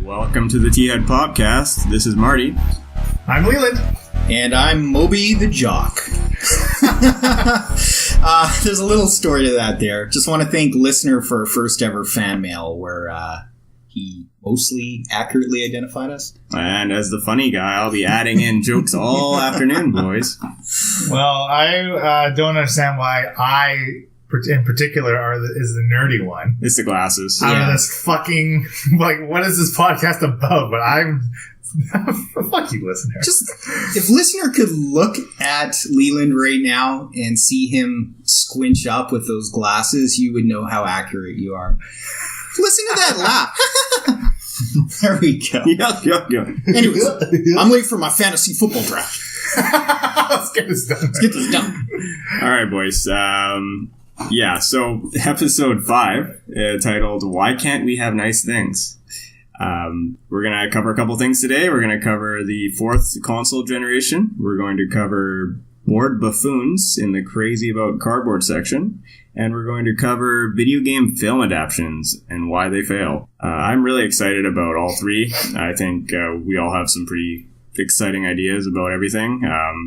Welcome to the T-Hud podcast. This is Marty. I'm Leland. And I'm Moby the Jock. There's a little story to that there. Just want to thank listener for first ever fan mail where he mostly accurately identified us. And as the funny guy, I'll be adding in jokes all afternoon, boys. Well, I don't understand why I, in particular, is the nerdy one. It's the glasses. Out of this fucking, what is this podcast about? But I'm... Fuck you, listener. Just, if listener could look at Leland right now and see him squinch up with those glasses, you would know how accurate you are. Listen to that laugh. There we go. Yuck. Anyways, I'm late for my fantasy football draft. Let's get this done. All right, boys. So episode 5, titled "Why Can't We Have Nice Things?" We're going to cover a couple things today. We're going to cover the 4th console generation. We're going to cover board buffoons in the crazy about cardboard section. And we're going to cover video game film adaptations and why they fail. I'm really excited about all 3. I think we all have some pretty exciting ideas about everything.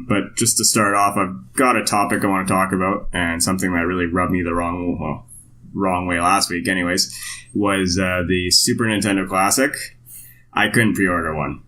But just to start off, I've got a topic I want to talk about, and something that really rubbed me the wrong way last week anyways, was the Super Nintendo Classic. I couldn't pre-order one.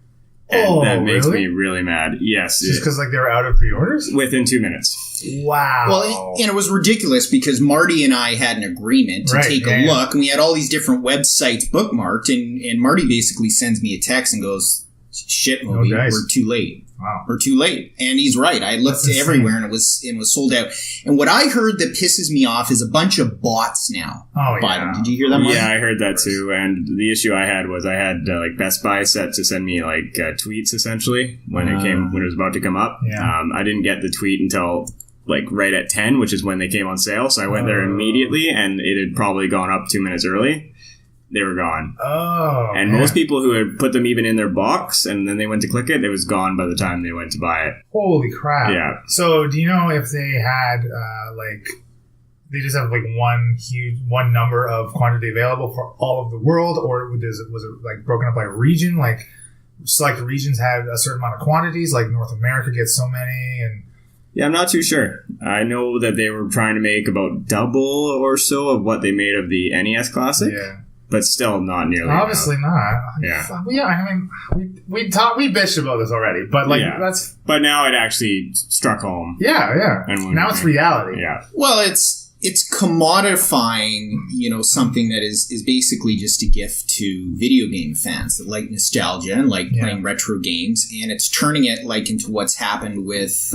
And that makes me really mad. Yes. Just because they were out of pre-orders? Within 2 minutes. Wow. Well, and it was ridiculous because Marty and I had an agreement to take a look, and we had all these different websites bookmarked, and Marty basically sends me a text and goes, shit, Moby, we're too late. Wow. We're too late. And he's right. I looked everywhere and it was sold out. And what I heard that pisses me off is a bunch of bots now buy them. Did you hear that, Marty? Yeah, I heard that too. And the issue I had was I had Best Buy set to send me tweets essentially when it was about to come up. Yeah. I didn't get the tweet until right at 10, which is when they came on sale. So I went there immediately, and it had probably gone up 2 minutes early. They were gone. And most people who had put them even in their box and then they went to click it was gone by the time they went to buy it. Holy crap. Yeah. So do you know if they had they just have one number of quantity available for all of the world, or was it broken up by region? Select regions had a certain amount of quantities, like North America gets so many, and yeah, I'm not too sure. I know that they were trying to make about double or so of what they made of the NES Classic. Yeah. But still not nearly obviously enough. Not. Yeah. Yeah, I mean, we bitched about this already, but that's... But now it actually struck home. Yeah. And now it's reality. Yeah. Well, it's commodifying, something that is basically just a gift to video game fans that like nostalgia and like playing retro games, and it's turning it into what's happened with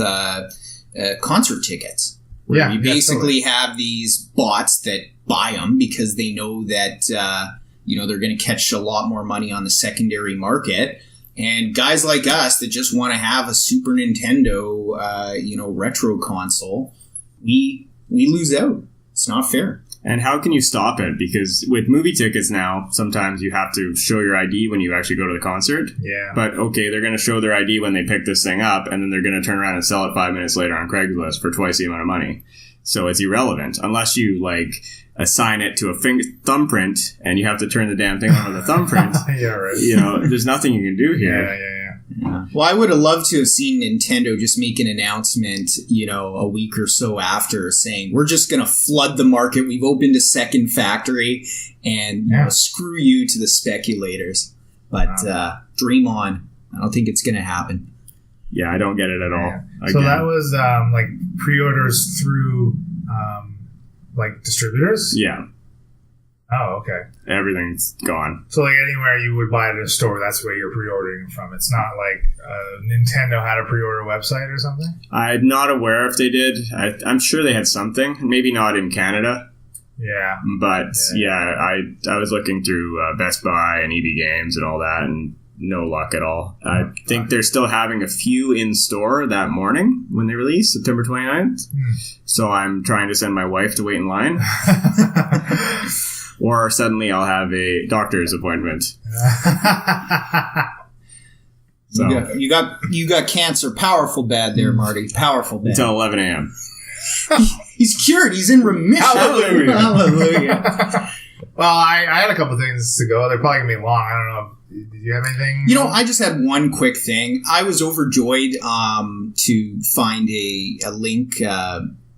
concert tickets. Where you basically have these bots that buy them because they know that they're going to catch a lot more money on the secondary market, and guys like us that just want to have a Super Nintendo retro console, we lose out. It's not fair. And how can you stop it? Because with movie tickets now, sometimes you have to show your ID when you actually go to the concert. Yeah. But okay, they're going to show their ID when they pick this thing up, and then they're going to turn around and sell it 5 minutes later on Craigslist for twice the amount of money. So it's irrelevant unless you assign it to a thumbprint, and you have to turn the damn thing on with a thumbprint. Yeah, right. There's nothing you can do here. Yeah. Well, I would have loved to have seen Nintendo just make an announcement, a week or so after, saying, we're just going to flood the market. We've opened a second factory, and screw you to the speculators. But dream on. I don't think it's going to happen. Yeah, I don't get it at all. Yeah. So that was pre-orders through distributors? Yeah. Oh, okay. Everything's gone. So anywhere you would buy it at a store, that's where you're pre-ordering from. It's not like Nintendo had a pre-order website or something? I'm not aware if they did. I'm sure they had something. Maybe not in Canada. Yeah. But I was looking through Best Buy and EB Games and all that, and no luck at all. I think they're still having a few in store that morning when they release, September 29th. So I'm trying to send my wife to wait in line. Or suddenly I'll have a doctor's appointment. So you got cancer. Powerful bad there, Marty. Powerful bad. Until 11 a.m. He's cured. He's in remission. Hallelujah. Hallelujah. Well, I had a couple things to go. They're probably going to be long. I don't know. Did you have anything? I just had one quick thing. I was overjoyed to find a link,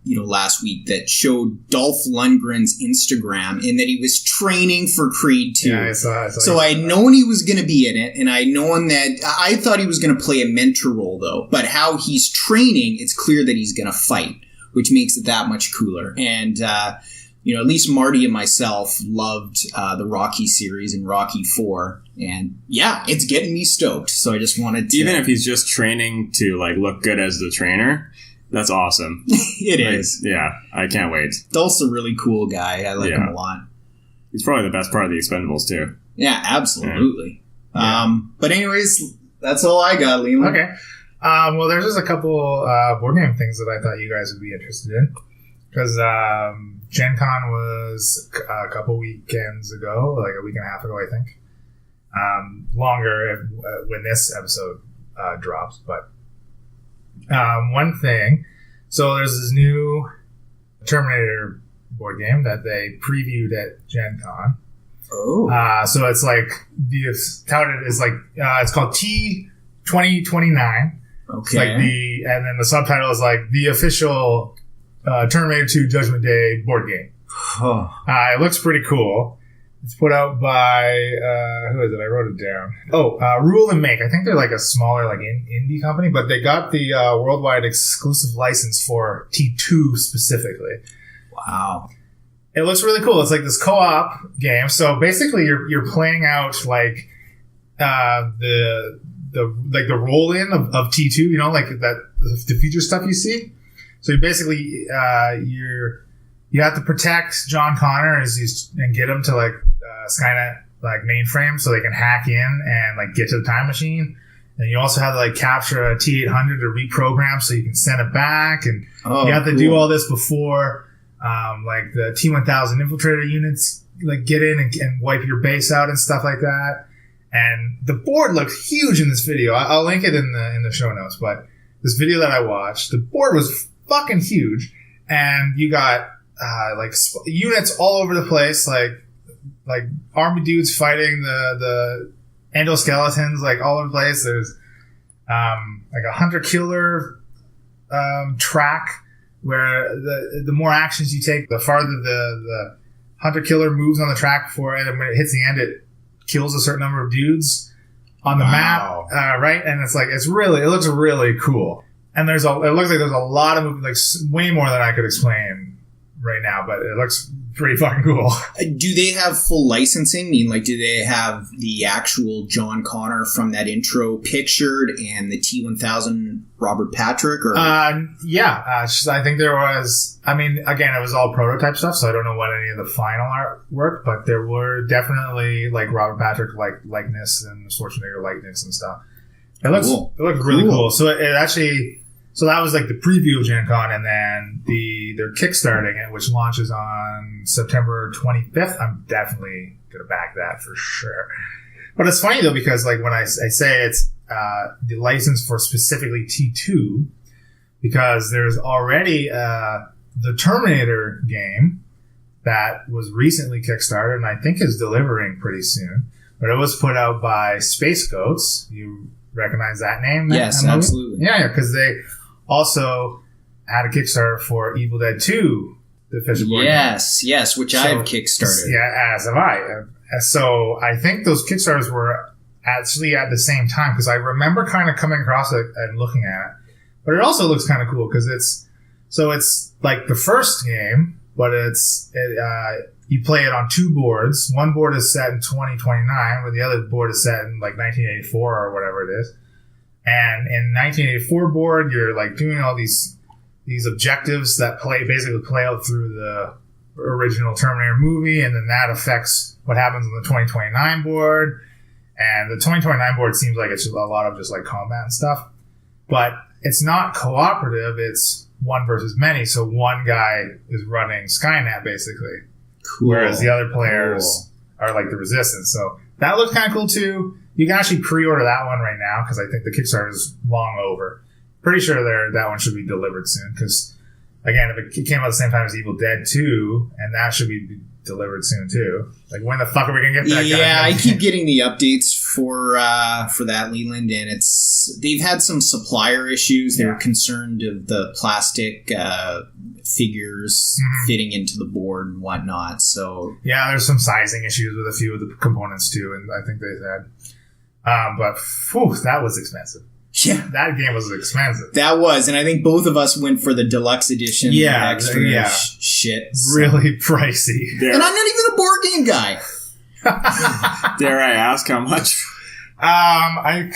last week that showed Dolph Lundgren's Instagram and that he was training for Creed 2. Yeah, I saw so I had known he was going to be in it, and I'd known that I thought he was going to play a mentor role, though. But how he's training, it's clear that he's going to fight, which makes it that much cooler. And, at least Marty and myself loved the Rocky series and Rocky 4. And yeah, it's getting me stoked. So I just wanted to... Even if he's just training to look good as the trainer, that's awesome. It is. Yeah, I can't wait. Dolph's a really cool guy. I like him a lot. He's probably the best part of the Expendables too. Yeah, absolutely. Yeah. But anyways, that's all I got, Leland. Okay. Well, there's just a couple board game things that I thought you guys would be interested in. Because Gen Con was a couple weekends ago, like a week and a half ago, I think. Longer when this episode drops. But one thing, so there's this new Terminator board game that they previewed at Gen Con. Oh. So it's touted as it's called T-2029. Okay. And then the subtitle is the official Terminator 2 Judgment Day board game. Oh. It looks pretty cool. It's put out by, who is it? I wrote it down. Rule and Make. I think they're a smaller, indie company, but they got the worldwide exclusive license for T2 specifically. Wow. It looks really cool. It's this co-op game. So basically you're playing out the roll-in of T2, the future stuff you see. So you basically, you have to protect John Connor and get him to Skynet mainframe so they can hack in and get to the time machine. And you also have to capture a T-800 to reprogram so you can send it back. And you have to do all this before the T-1000 infiltrator units get in and wipe your base out and stuff like that. And the board looks huge in this video. I'll link it in the show notes. But this video that I watched, the board was fucking huge, and you got units all over the place, like army dudes fighting the endoskeletons all over the place. There's a hunter killer track where the more actions you take, the farther the hunter killer moves on the track before, and when it hits the end, it kills a certain number of dudes on the map, right? And it looks really cool. And it looks like there's a lot of way more than I could explain right now, but it looks pretty fucking cool. Do they have full licensing? Do they have the actual John Connor from that intro pictured and the T-1000 Robert Patrick? Or yeah. I think there was. Again, it was all prototype stuff, so I don't know what any of the final artwork, but there were definitely Robert Patrick likeness and Schwarzenegger likeness and stuff. It looks cool. It looks really cool. So it actually. So that was the preview of Gen Con, and then they're kickstarting it, which launches on September 25th. I'm definitely going to back that for sure. But it's funny though, because when I say it's the license for specifically T2, because there's already the Terminator game that was recently kickstarted, and I think is delivering pretty soon. But it was put out by Space Goats. You recognize that name? Yes, absolutely. Yeah, because they also had a Kickstarter for Evil Dead 2, the official board game. Yes, which I've kickstarted. Yeah, as have I. So I think those Kickstarters were actually at the same time, because I remember kind of coming across it and looking at it. But it also looks kind of cool, because it's the first game, but you play it on two boards. One board is set in 2029, where the other board is set in 1984 or whatever it is. And in 1984 board, you're doing all these objectives that basically play out through the original Terminator movie, and then that affects what happens on the 2029 board. And the 2029 board seems like it's just a lot of just combat and stuff, but it's not cooperative. It's one versus many. So one guy is running Skynet basically, whereas the other players are the Resistance. So that looks kind of cool too. You can actually pre-order that one right now, because I think the Kickstarter is long over. Pretty sure that one should be delivered soon, because, again, if it came out at the same time as Evil Dead 2, and that should be delivered soon too. Like, when the fuck are we gonna get that? Yeah, I keep getting the updates for that, Leland, and they've had some supplier issues. They were concerned of the plastic figures fitting into the board and whatnot. So yeah, there's some sizing issues with a few of the components too, and I think they said, but that was expensive. Yeah, that game was expensive. That was, and I think both of us went for the deluxe edition. Yeah, extra shit. So. Really pricey. And I'm not even a board game guy. Dare I ask how much? I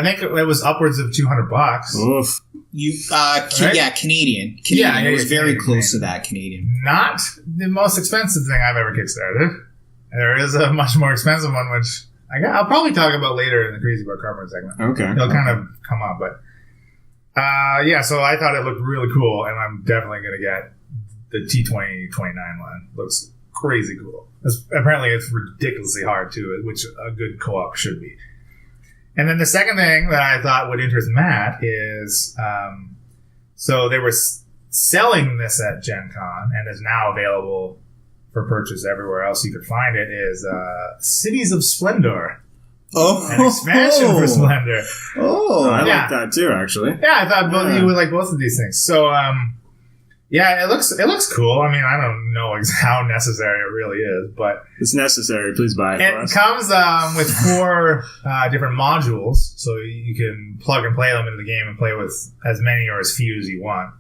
think it was upwards of $200. Oof. Right? Yeah, Canadian. It was very close to that Canadian. Not the most expensive thing I've ever kickstarted. There is a much more expensive one, which I'll probably talk about later in the Crazy About Cardboard segment. Okay. It'll kind of come up, but so I thought it looked really cool, and I'm definitely going to get the T2029 one. Looks crazy cool. Apparently it's ridiculously hard too, which a good co-op should be. And then the second thing that I thought would interest Matt is, so they were selling this at Gen Con and is now available for purchase everywhere else you could find it, is Cities of Splendor. Oh. An expansion for Splendor. Oh. I like that too, actually. Yeah, I thought both of you would like both of these things. So, yeah, it looks cool. I mean, I don't know how necessary it really is, but it's necessary. Please buy it. It comes with 4 different modules, so you can plug and play them into the game and play with as many or as few as you want.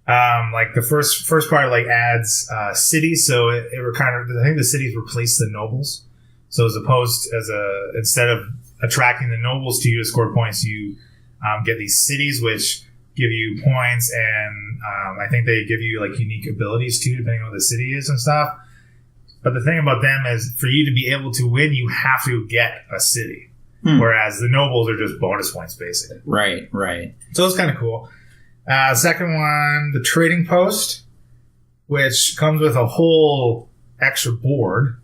Like the first part, like adds cities, so I think the cities replace the nobles. So instead of attracting the nobles to you to score points, you get these cities which give you points, and I think they give you like unique abilities too, depending on what the city is and stuff. But the thing about them is, for you to be able to win, you have to get a city, whereas the nobles are just bonus points, basically. Right. So it's kind of cool. Second one, the trading post, which comes with a whole extra board.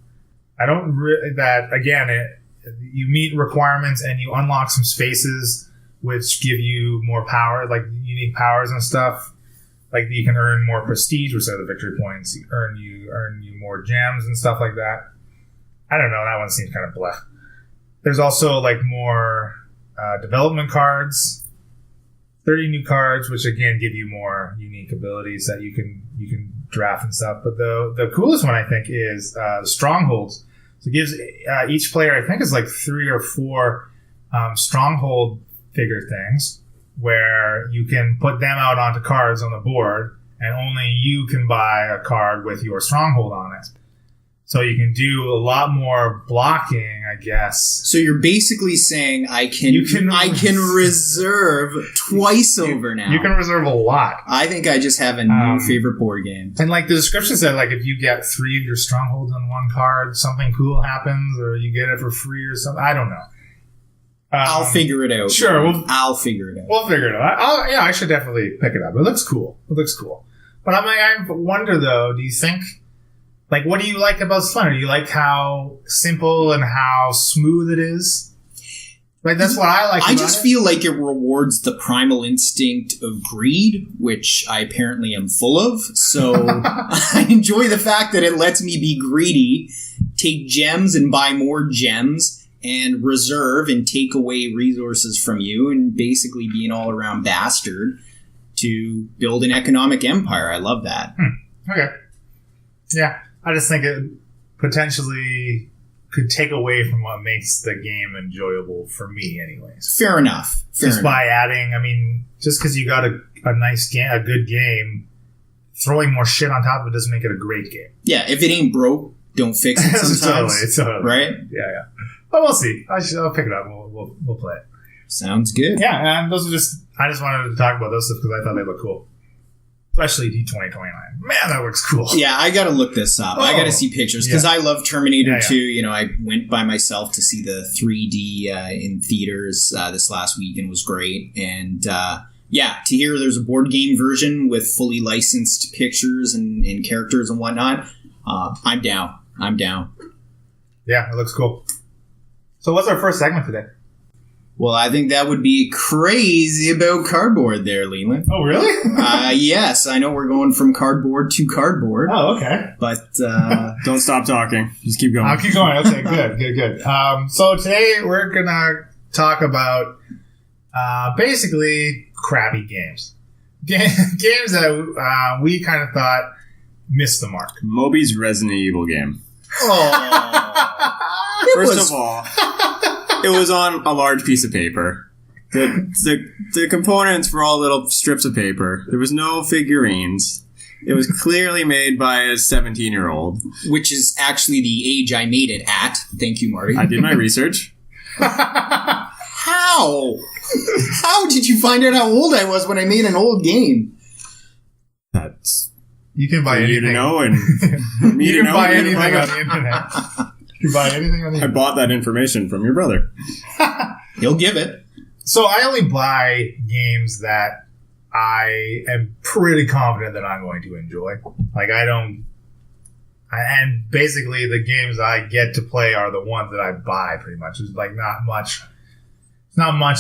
You meet requirements and you unlock some spaces which give you more power, like unique powers and stuff. Like you can earn more prestige, which are the victory points. You earn more gems and stuff like that. I don't know. That one seems kind of blah. There's also like more development cards, 30 new cards, which again give you more unique abilities that you can draft and stuff. But the coolest one I think is strongholds. So it gives each player, I think, is like 3 or 4 stronghold figure things where you can put them out onto cards on the board, and only you can buy a card with your stronghold on it. So you can do a lot more blocking, I guess. So you're basically saying I can reserve twice over now. You can reserve a lot. I think I just have a new favorite board game. And like the description said, like if you get 3 of your strongholds on one card, something cool happens, or you get it for free or something. I don't know. I'll figure it out. Sure. I'll figure it out. We'll figure it out. I should definitely pick it up. It looks cool. But I wonder though, do you think, like, what do you like about Splendor? Do you like how simple and how smooth it is? Like, that's what I like about it. I just feel like it rewards the primal instinct of greed, which I apparently am full of. So I enjoy the fact that it lets me be greedy, take gems and buy more gems, and reserve and take away resources from you, and basically be an all-around bastard to build an economic empire. I love that. Okay. Yeah. I just think it potentially could take away from what makes the game enjoyable for me anyways. Fair enough. By adding, I mean, just because you got a nice game, a good game, throwing more shit on top of it doesn't make it a great game. Yeah, if it ain't broke, don't fix it sometimes. totally. Right? Yeah. But we'll see. I'll pick it up. We'll play it. Sounds good. Yeah, and those are I just wanted to talk about those stuff because I thought they looked cool. Especially D2029. Man, that looks cool. Yeah, I gotta look this up. I gotta see pictures because I love Terminator 2. You know, I went by myself to see the 3D in theaters this last week and was great. And to hear there's a board game version with fully licensed pictures and characters and whatnot, I'm down. Yeah, it looks cool. So what's our first segment today? Well, I think that would be crazy about cardboard there, Leland. Oh, really? Yes, I know we're going from cardboard to cardboard. Oh, okay. But don't stop talking. Just keep going. I'll keep going. Okay, good. So today we're going to talk about basically crappy games. Games that we kind of thought missed the mark. Moby's Resident Evil game. oh, First of all, it was on a large piece of paper. The components were all little strips of paper. There was no figurines. It was clearly made by a 17-year-old. which is actually the age I made it at. Thank you, Marty. I did my research. How? How did you find out how old I was when I made an old game? That's You can buy for you anything. to know and for me You to can know. buy and you to anything find on out. the internet. You can buy anything on the I internet. bought that information from your brother. He'll give it. So I only buy games that I am pretty confident that I'm going to enjoy. Like and basically the games I get to play are the ones that I buy pretty much. There's like not much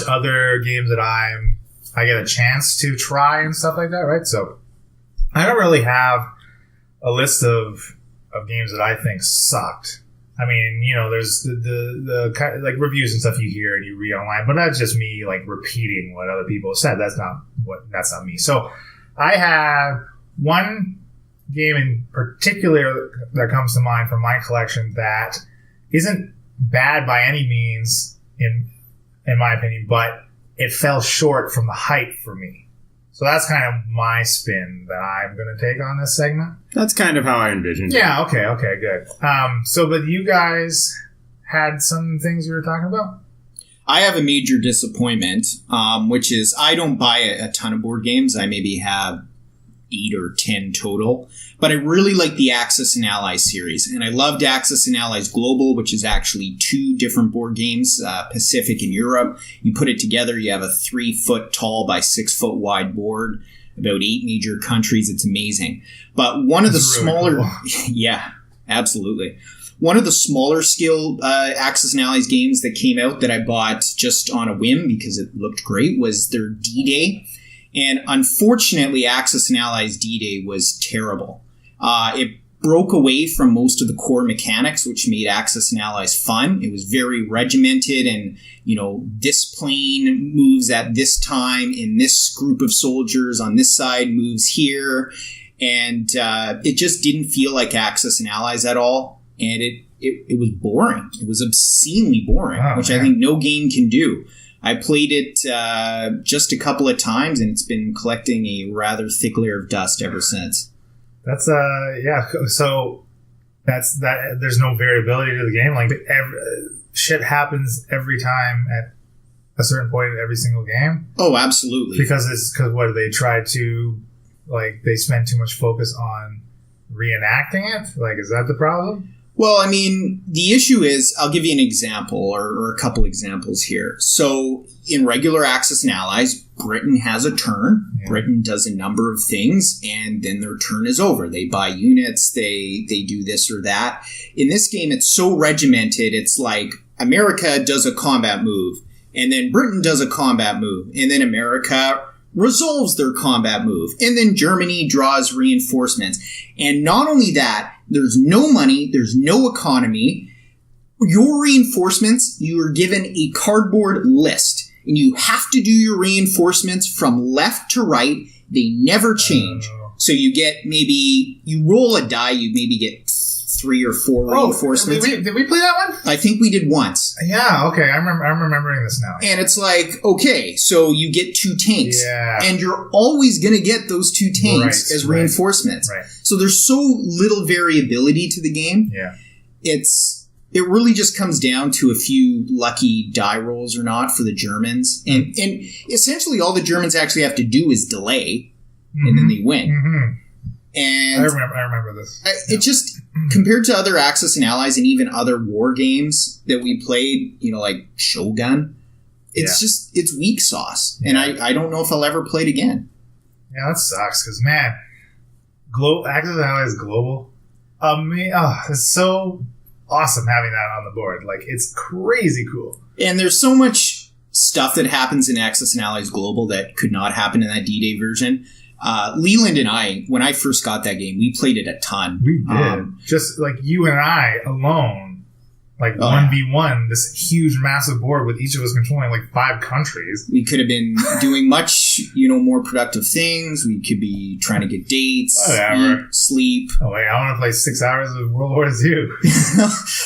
other games that I get a chance to try and stuff like that, right? So I don't really have a list of games that I think sucked. I mean, there's the kind of, like reviews and stuff you hear and you read online, but that's just me like repeating what other people said. That's not me. So I have one game in particular that comes to mind from my collection that isn't bad by any means in my opinion, but it fell short from the hype for me. So that's kind of my spin that I'm going to take on this segment. That's kind of how I envisioned it. Yeah, okay, good. But you guys had some things you were talking about? I have a major disappointment, which is I don't buy a ton of board games. I maybe have 8 or 10 total. But I really like the Axis and Allies series. And I loved Axis and Allies Global, which is actually 2 different board games, Pacific and Europe. You put it together, you have a 3-foot tall by 6-foot wide board, about 8 major countries. It's amazing. But one of the smaller... Cool. Yeah, absolutely. One of the smaller scale Axis and Allies games that came out that I bought just on a whim because it looked great was their D-Day. And unfortunately, Axis and Allies D-Day was terrible. It broke away from most of the core mechanics, which made Axis and Allies fun. It was very regimented and, this plane moves at this time in this group of soldiers on this side moves here. And it just didn't feel like Axis and Allies at all. And it was boring. It was obscenely boring, which I think no game can do. I played it just a couple of times, and it's been collecting a rather thick layer of dust ever since. That's So that's that. There's no variability to the game. Like shit happens every time at a certain point in every single game. Oh, absolutely. Because what they try to they spend too much focus on reenacting it. Like, is that the problem? Well, I mean, the issue is, I'll give you an example or a couple examples here. So in regular Axis and Allies, Britain has a turn. Yeah. Britain does a number of things, and then their turn is over. They buy units, they do this or that. In this game, it's so regimented. It's like America does a combat move, and then Britain does a combat move, and then America resolves their combat move, and then Germany draws reinforcements. And not only that, there's no money, there's no economy. Your reinforcements, you are given a cardboard list, and you have to do your reinforcements from left to right. They never change. So you roll a die, you maybe get 3 or 4 reinforcements. Did we play that one? I think we did once. Yeah, okay. I'm remembering this now. And it's like, okay, so you get 2 tanks. Yeah. And you're always going to get those 2 tanks as reinforcements. Right. So there's so little variability to the game. Yeah. It really just comes down to a few lucky die rolls or not for the Germans. And essentially all the Germans actually have to do is delay, and then they win. Mm-hmm. And I remember this. It just, compared to other Axis and Allies and even other war games that we played, like Shogun, it's weak sauce. And I don't know if I'll ever play it again. Yeah, that sucks because, man, Axis and Allies Global, it's so awesome having that on the board. Like, it's crazy cool. And there's so much stuff that happens in Axis and Allies Global that could not happen in that D-Day version. Leland and I, when I first got that game, we played it a ton. We did. Just like you and I alone, like 1v1, this huge, massive board with each of us controlling like 5 countries. We could have been doing much, more productive things. We could be trying to get dates, eat, sleep. Oh, wait, I want to play 6 hours of World War II.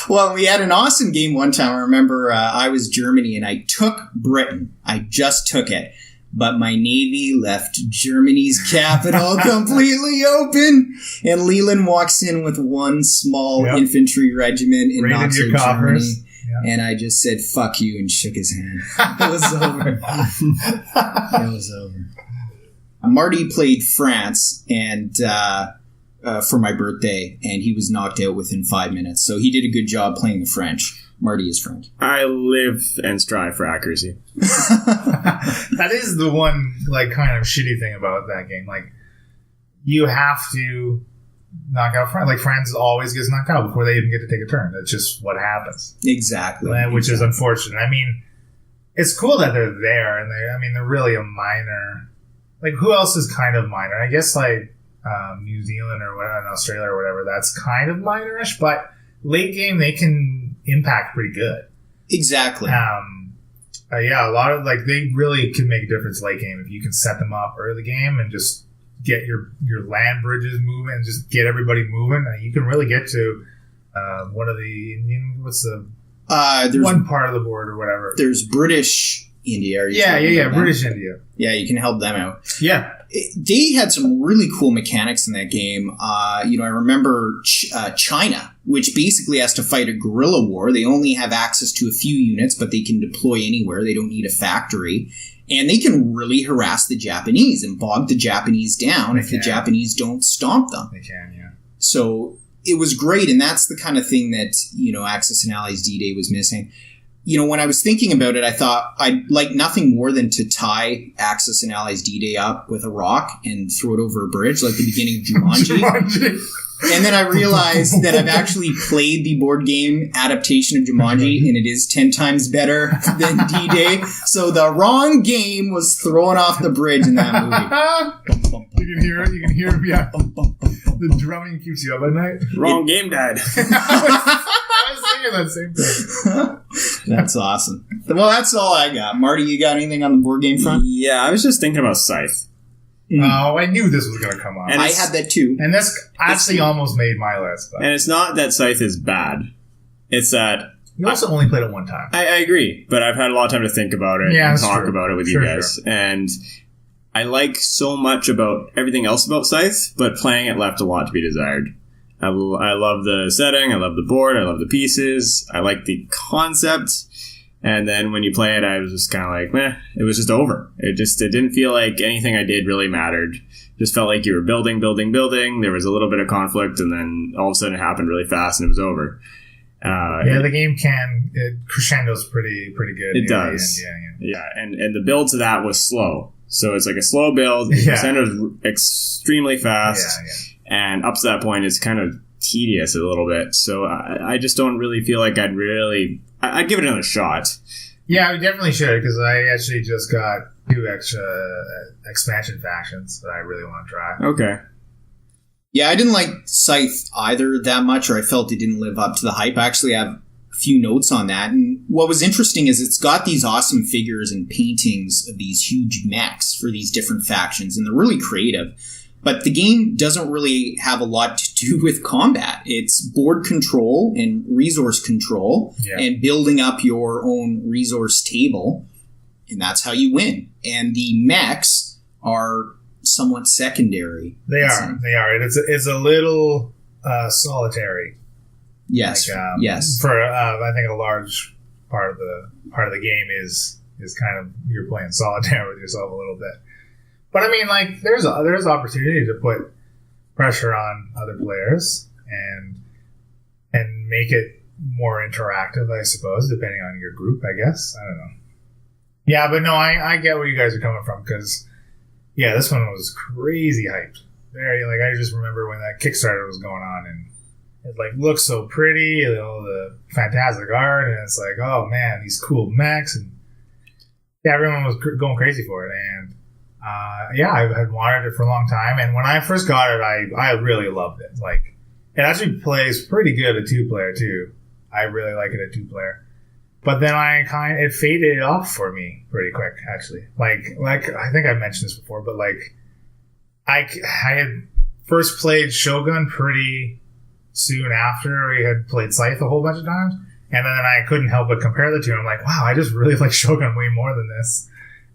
Well, we had an awesome game one time. I remember I was Germany and I took Britain. I just took it. But my Navy left Germany's capital completely open. And Leland walks in with one small infantry regiment in Nazi Germany. Yep. And I just said, fuck you, and shook his hand. It was over. It was over. Marty played France and for my birthday, and he was knocked out within 5 minutes. So he did a good job playing the French. Marty is French. I live and strive for accuracy. That is the one, like, kind of shitty thing about that game. Like, you have to knock out France. Like, France always gets knocked out before they even get to take a turn. That's just what happens. Exactly. Which is unfortunate. I mean, it's cool that they're there, and they're really a minor. Like, who else is kind of minor? I guess, like, New Zealand or whatever, Australia or whatever, that's kind of minorish, but late game, they can impact pretty good. Exactly. A lot of, like, they really can make a difference late game if you can set them up early game and just get your land bridges moving and just get everybody moving. You can really get to one of the Indian, what's the one part of the board or whatever. There's British India. Yeah, British India. Yeah, you can help them out. Yeah. They had some really cool mechanics in that game. I remember China, which basically has to fight a guerrilla war. They only have access to a few units, but they can deploy anywhere. They don't need a factory. And they can really harass the Japanese and bog the Japanese down if the Japanese don't stomp them. They can, yeah. So it was great, and that's the kind of thing that, Axis and Allies D-Day was missing. When I was thinking about it, I thought I'd like nothing more than to tie Axis and Allies D-Day up with a rock and throw it over a bridge, like the beginning of Jumanji. And then I realized that I've actually played the board game adaptation of Jumanji, and it is 10 times better than D-Day. So the wrong game was thrown off the bridge in that movie. You can hear it. You can hear it. Yeah. The drumming keeps you up at night. Wrong game, Dad. I was thinking that same thing. That's awesome. Well, that's all I got. Marty, you got anything on the board game front? Yeah, I was just thinking about Scythe. Oh, I knew this was going to come up. And I had that too. And this actually almost made my list. But. And it's not that Scythe is bad. It's that... You also only played it one time. I agree, but I've had a lot of time to think about it and talk about it with you guys. Sure. And I like so much about everything else about Scythe, but playing it left a lot to be desired. I love the setting, I love the board, I love the pieces, I like the concept, and then when you play it, I was just kind of like, meh, it was just over. It didn't feel like anything I did really mattered. Just felt like you were building, there was a little bit of conflict, and then all of a sudden it happened really fast and it was over. The game crescendo's pretty good. It does. Yeah, and the build to that was slow. So it's like a slow build, the crescendo's extremely fast. And up to that point, it's kind of tedious a little bit. So I just don't really feel like I'd give it another shot. Yeah, I definitely should, because I actually just got 2 extra expansion factions that I really want to try. Okay. Yeah, I didn't like Scythe either that much, or I felt it didn't live up to the hype. I actually have a few notes on that. And what was interesting is it's got these awesome figures and paintings of these huge mechs for these different factions, and they're really creative. But the game doesn't really have a lot to do with combat. It's board control and resource control and building up your own resource table. And that's how you win. And the mechs are somewhat secondary. They are. It's a little solitary. Yes. Yes. For I think a large part of the game is kind of you're playing solitaire with yourself a little bit. But I mean, like, there's opportunity to put pressure on other players and make it more interactive, I suppose, depending on your group, I guess. I don't know. Yeah, but no, I get where you guys are coming from, because, this one was crazy hyped. I just remember when that Kickstarter was going on, and it, like, looked so pretty, the fantastic art, and it's like, oh, man, these cool mechs, and everyone was going crazy for it, and I had wanted it for a long time. And when I first got it, I really loved it. Like, it actually plays pretty good at 2-player too. I really like it at 2-player. But then it faded off for me pretty quick, actually. Like I think I mentioned this before, but like I had first played Shogun pretty soon after we had played Scythe a whole bunch of times. And then I couldn't help but compare the two. I'm like, wow, I just really like Shogun way more than this.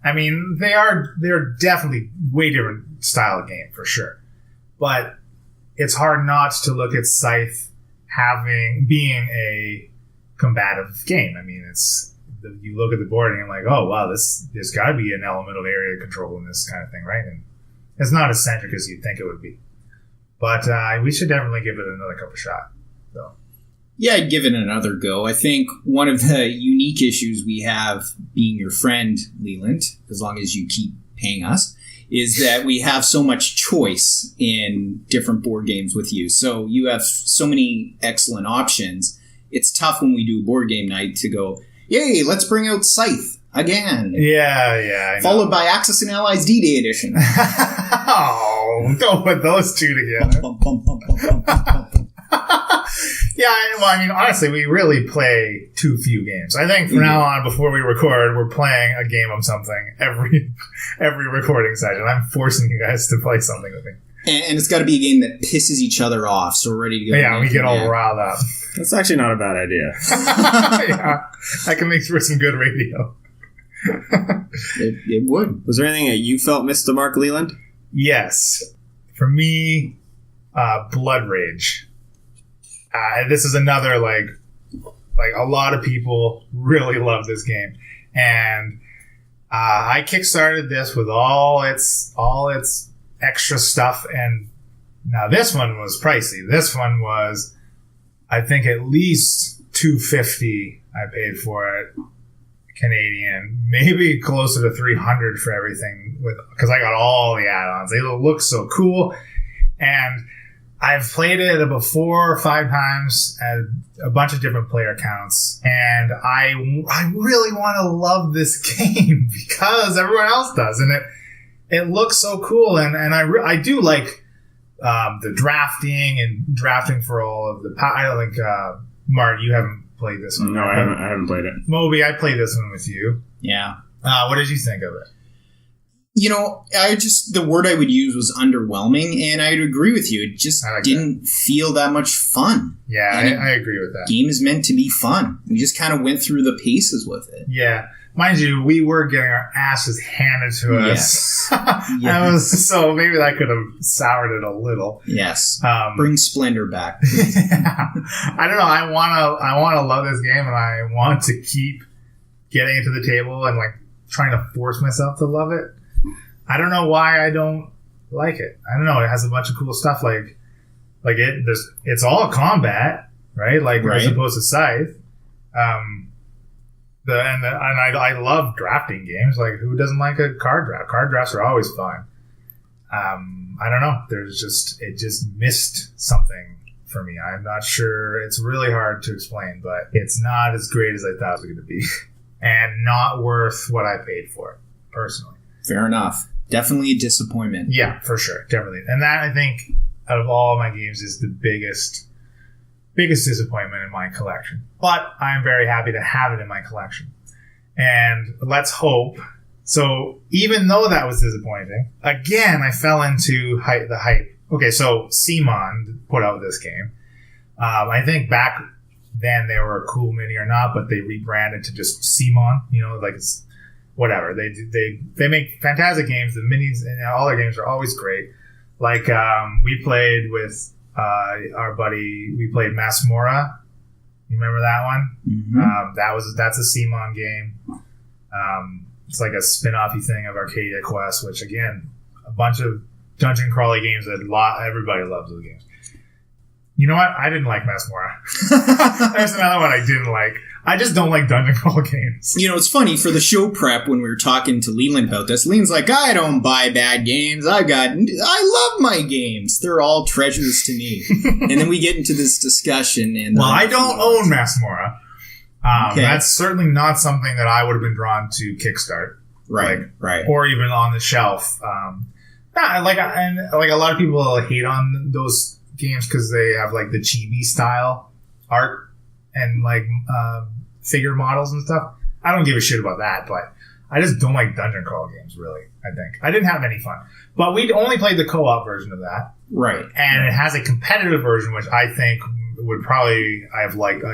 I mean, they're definitely way different style of game for sure. But it's hard not to look at Scythe being a combative game. I mean, you look at the board and you're like, oh wow, there's got to be an element of area control in this kind of thing, right? And it's not as centric as you'd think it would be. But we should definitely give it another couple shot. So. Yeah, I'd give it another go. I think one of the unique issues we have being your friend, Leland, as long as you keep paying us, is that we have so much choice in different board games with you. So you have so many excellent options. It's tough when we do a board game night to go, yay, let's bring out Scythe again. Yeah. Followed by Axis and Allies D-Day edition. Oh, don't put those two together. Yeah, well, I mean, honestly, we really play too few games. I think from now on, before we record, we're playing a game of something every recording session. I'm forcing you guys to play something with me. And it's got to be a game that pisses each other off, so we're ready to go. Yeah, we get all riled up. That's actually not a bad idea. Yeah, that can make for some good radio. It would. Was there anything that you felt missed the mark, Leland? Yes. For me, Blood Rage. This is another, like a lot of people really love this game. And I kickstarted this with all its extra stuff. And now this one was pricey. This one was, I think, at least $250 I paid for it. Canadian, maybe closer to $300 for everything, because I got all the add-ons. They look so cool. And I've played it about 4 or 5 times at a bunch of different player counts, and I really want to love this game because everyone else does, and it looks so cool, and I do like the drafting for all of the. I don't think Marty, you haven't played this one. No, I haven't played it. Moby, I played this one with you. Yeah. What did you think of it? You know, the word I would use was underwhelming, and I'd agree with you. It just didn't feel that much fun. Yeah, I agree with that. Game is meant to be fun. We just kind of went through the paces with it. Yeah. Mind you, we were getting our asses handed to us. Yes. So maybe that could have soured it a little. Yes. Bring Splendor back. Yeah. I don't know. I want to love this game, and I want to keep getting it to the table and like trying to force myself to love it. I don't know why I don't like it. I don't know. It has a bunch of cool stuff it's all combat, right? As opposed to Scythe. I love drafting games. Like, who doesn't like a card draft? Card drafts are always fun. I don't know. It just missed something for me. I'm not sure. It's really hard to explain, but it's not as great as I thought it was going to be, and not worth what I paid for it, personally. Fair enough. Definitely a disappointment. Yeah, for sure. Definitely. And that, I think, out of all my games, is the biggest disappointment in my collection. But I'm very happy to have it in my collection. And let's hope. So even though that was disappointing, again, I fell into the hype. Okay, so Simon put out this game. I think back then they were a cool mini or not, but they rebranded to just Simon. You know, like it's whatever. They make fantastic games. The minis and all their games are always great. Like we played with our buddy. We played Masmora. You remember that one? Mm-hmm. That's a Simon game. It's like a spin-offy thing of Arcadia Quest, which again, a bunch of dungeon crawly games that everybody loves those games. You know what? I didn't like Masmora. There's another one I didn't like. I just don't like dungeon crawl games. You know, it's funny, for the show prep when we were talking to Leland about this, Leland's like, I don't buy bad games. I love my games. They're all treasures to me. And then we get into this discussion. And I don't own Masmora. Okay. That's certainly not something that I would have been drawn to kickstart. Right, right. Or even on the shelf. A lot of people hate on those games because they have like the chibi style art and like figure models and stuff. I don't give a shit about that, but I just don't like dungeon crawl games, really, I think. I didn't have any fun. But we only played the co-op version of that. Right. And it has a competitive version, which I think would probably I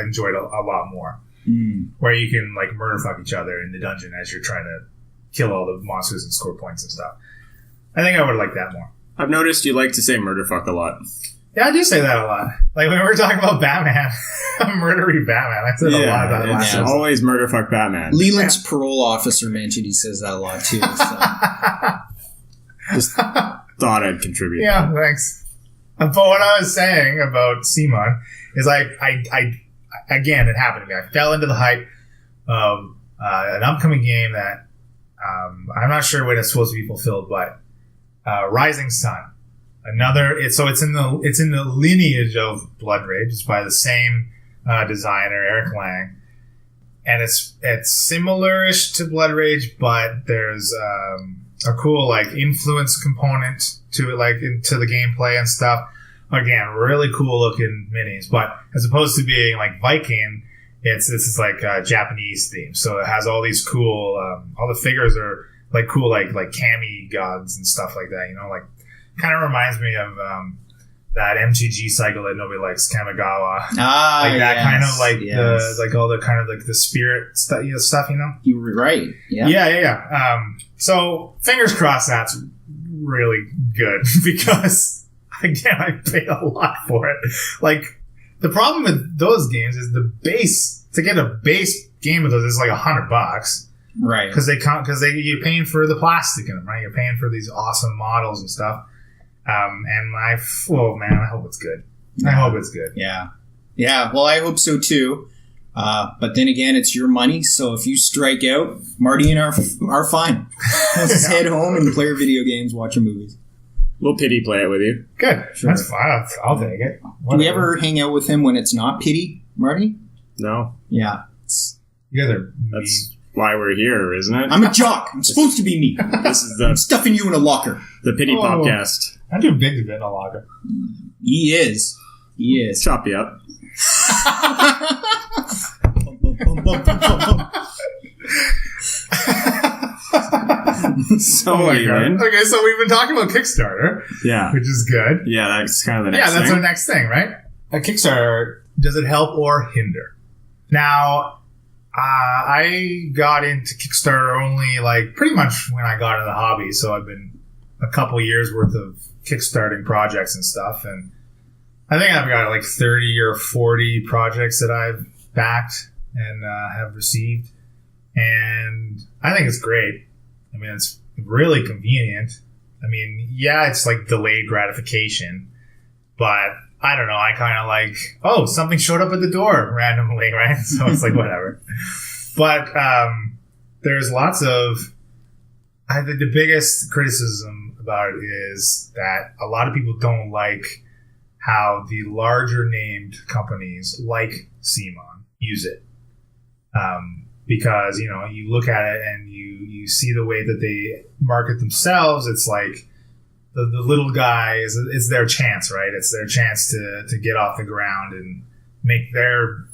enjoyed a lot more. Where you can like murder fuck each other in the dungeon as you're trying to kill all the monsters and score points and stuff. I think I would like that more. I've noticed you like to say murder fuck a lot. Yeah, I do say that a lot. Like when we were talking about Batman, murdery Batman, I said a lot about that. It's always murder fuck Batman. Leland's parole officer mentioned he says that a lot too. So. Just thought I'd contribute. Yeah, thanks. But what I was saying about Simon is like, again, it happened to me. I fell into the hype of an upcoming game that I'm not sure when it's supposed to be fulfilled, but Rising Sun. It's in the lineage of Blood Rage. It's by the same designer, Eric Lang, and it's similar-ish to Blood Rage, but there's a cool like influence component to it, like into the gameplay and stuff. Again, really cool looking minis, but as opposed to being like Viking, this is like a Japanese theme. So it has all these cool, all the figures are like cool, like kami gods and stuff like that. You know, like kind of reminds me of that MTG cycle that nobody likes, Kamigawa. Like that kind of like the all the kind of like the spirit stuff, you know. You were right. Yeah. Yeah. So fingers crossed that's really good because again I paid a lot for it. Like the problem with those games is the base to get a base game of those is like $100. Right. Because you're paying for the plastic in them, right? You're paying for these awesome models and stuff. And I hope it's good. I hope it's good. Yeah. Yeah. Well, I hope so too. But then again, it's your money. So if you strike out, Marty and are fine. Let's just head home and play our video games, watch our movies. We'll pity play it with you. Good. Sure. That's fine. I'll take it. Whatever. Do we ever hang out with him when it's not pity, Marty? No. Yeah. You guys are That's why we're here, isn't it? I'm a jock. I'm supposed to be me. This is I'm stuffing you in a locker. The pity podcast. I'm too big to fit in a locker. He is. Chop you up. So, Leland. Okay, so we've been talking about Kickstarter. Yeah. Which is good. Yeah, that's kind of the next thing. Yeah, that's our next thing, right? A Kickstarter, does it help or hinder? Now, I got into Kickstarter only like pretty much when I got into the hobby, so I've been a couple years worth of kickstarting projects and stuff, and I think I've got like 30 or 40 projects that I've backed and have received, and I think it's great. I mean, it's really convenient. I mean, yeah, it's like delayed gratification, but I don't know. I kind of like, oh, something showed up at the door randomly, right? So it's like, whatever. But there's lots of, I think the biggest criticism about it is that a lot of people don't like how the larger named companies like CMON use it. Because, you know, you look at it and you see the way that they market themselves. It's like the little guy it's their chance, right? It's their chance to get off the ground and make their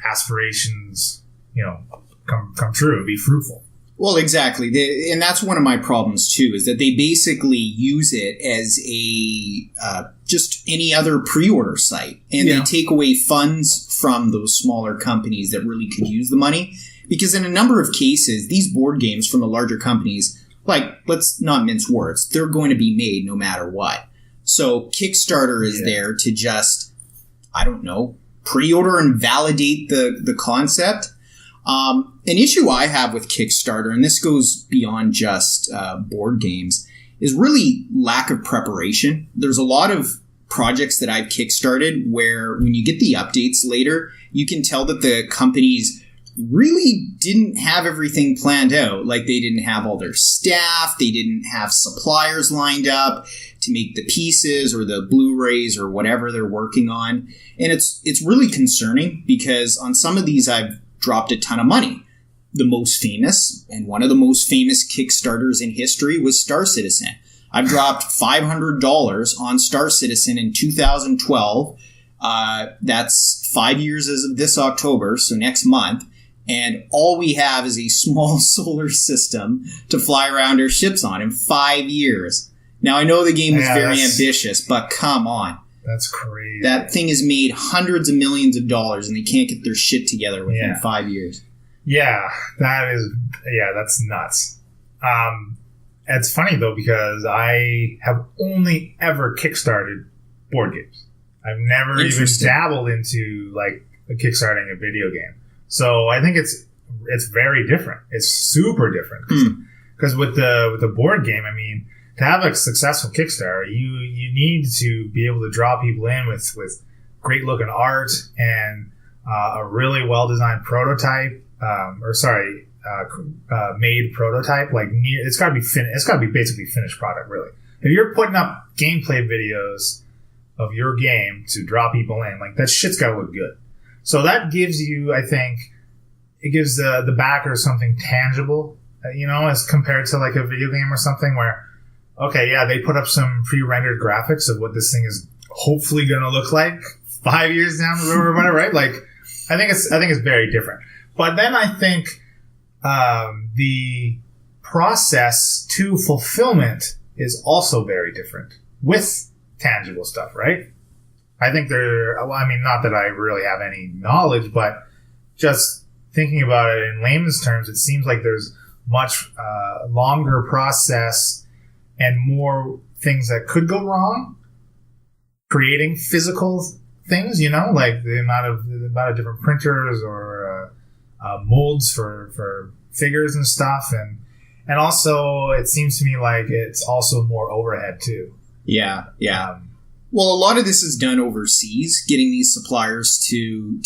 aspirations, you know, come true, be fruitful. Well, exactly. And that's one of my problems too, is that they basically use it as a just any other pre-order site. And they take away funds from those smaller companies that really could use the money. Because in a number of cases, these board games from the larger companies, like, let's not mince words, they're going to be made no matter what. So Kickstarter is there to just, I don't know, pre-order and validate the concept. An issue I have with Kickstarter, and this goes beyond just board games, is really lack of preparation. There's a lot of projects that I've kickstarted where when you get the updates later, you can tell that the companies really didn't have everything planned out. Like they didn't have all their staff, they didn't have suppliers lined up to make the pieces or the Blu-rays or whatever they're working on. And it's really concerning because on some of these I've dropped a ton of money. the most famous, and one of the most famous Kickstarters in history was Star Citizen. I've dropped $500 on Star Citizen in 2012. That's 5 years as of this October, so next month. And all we have is a small solar system to fly around our ships on in 5 years. Now, I know the game is very ambitious, but come on. That's crazy. That thing has made hundreds of millions of dollars, and they can't get their shit together within 5 years. Yeah, that's nuts. It's funny, though, because I have only ever kickstarted board games. I've never even dabbled into, like, kickstarting a video game. So I think it's very different. It's super different. Because with the board game, I mean, to have a successful Kickstarter, you need to be able to draw people in with great looking art and a really well designed prototype. Made prototype. Like it's got to be it's got to be basically finished product. Really, if you're putting up gameplay videos of your game to draw people in, like that shit's got to look good. So that gives you, I think, it gives the backer something tangible, as compared to like a video game or something where, okay, yeah, they put up some pre-rendered graphics of what this thing is hopefully going to look like 5 years down the road or whatever, right? Like, I think it's very different. But then I think the process to fulfillment is also very different with tangible stuff, right? I think not that I really have any knowledge, but just thinking about it in layman's terms, it seems like there's much longer process and more things that could go wrong creating physical things, like the amount of different printers or molds for figures and stuff. And also it seems to me like it's also more overhead too. Yeah. Well, a lot of this is done overseas, getting these suppliers to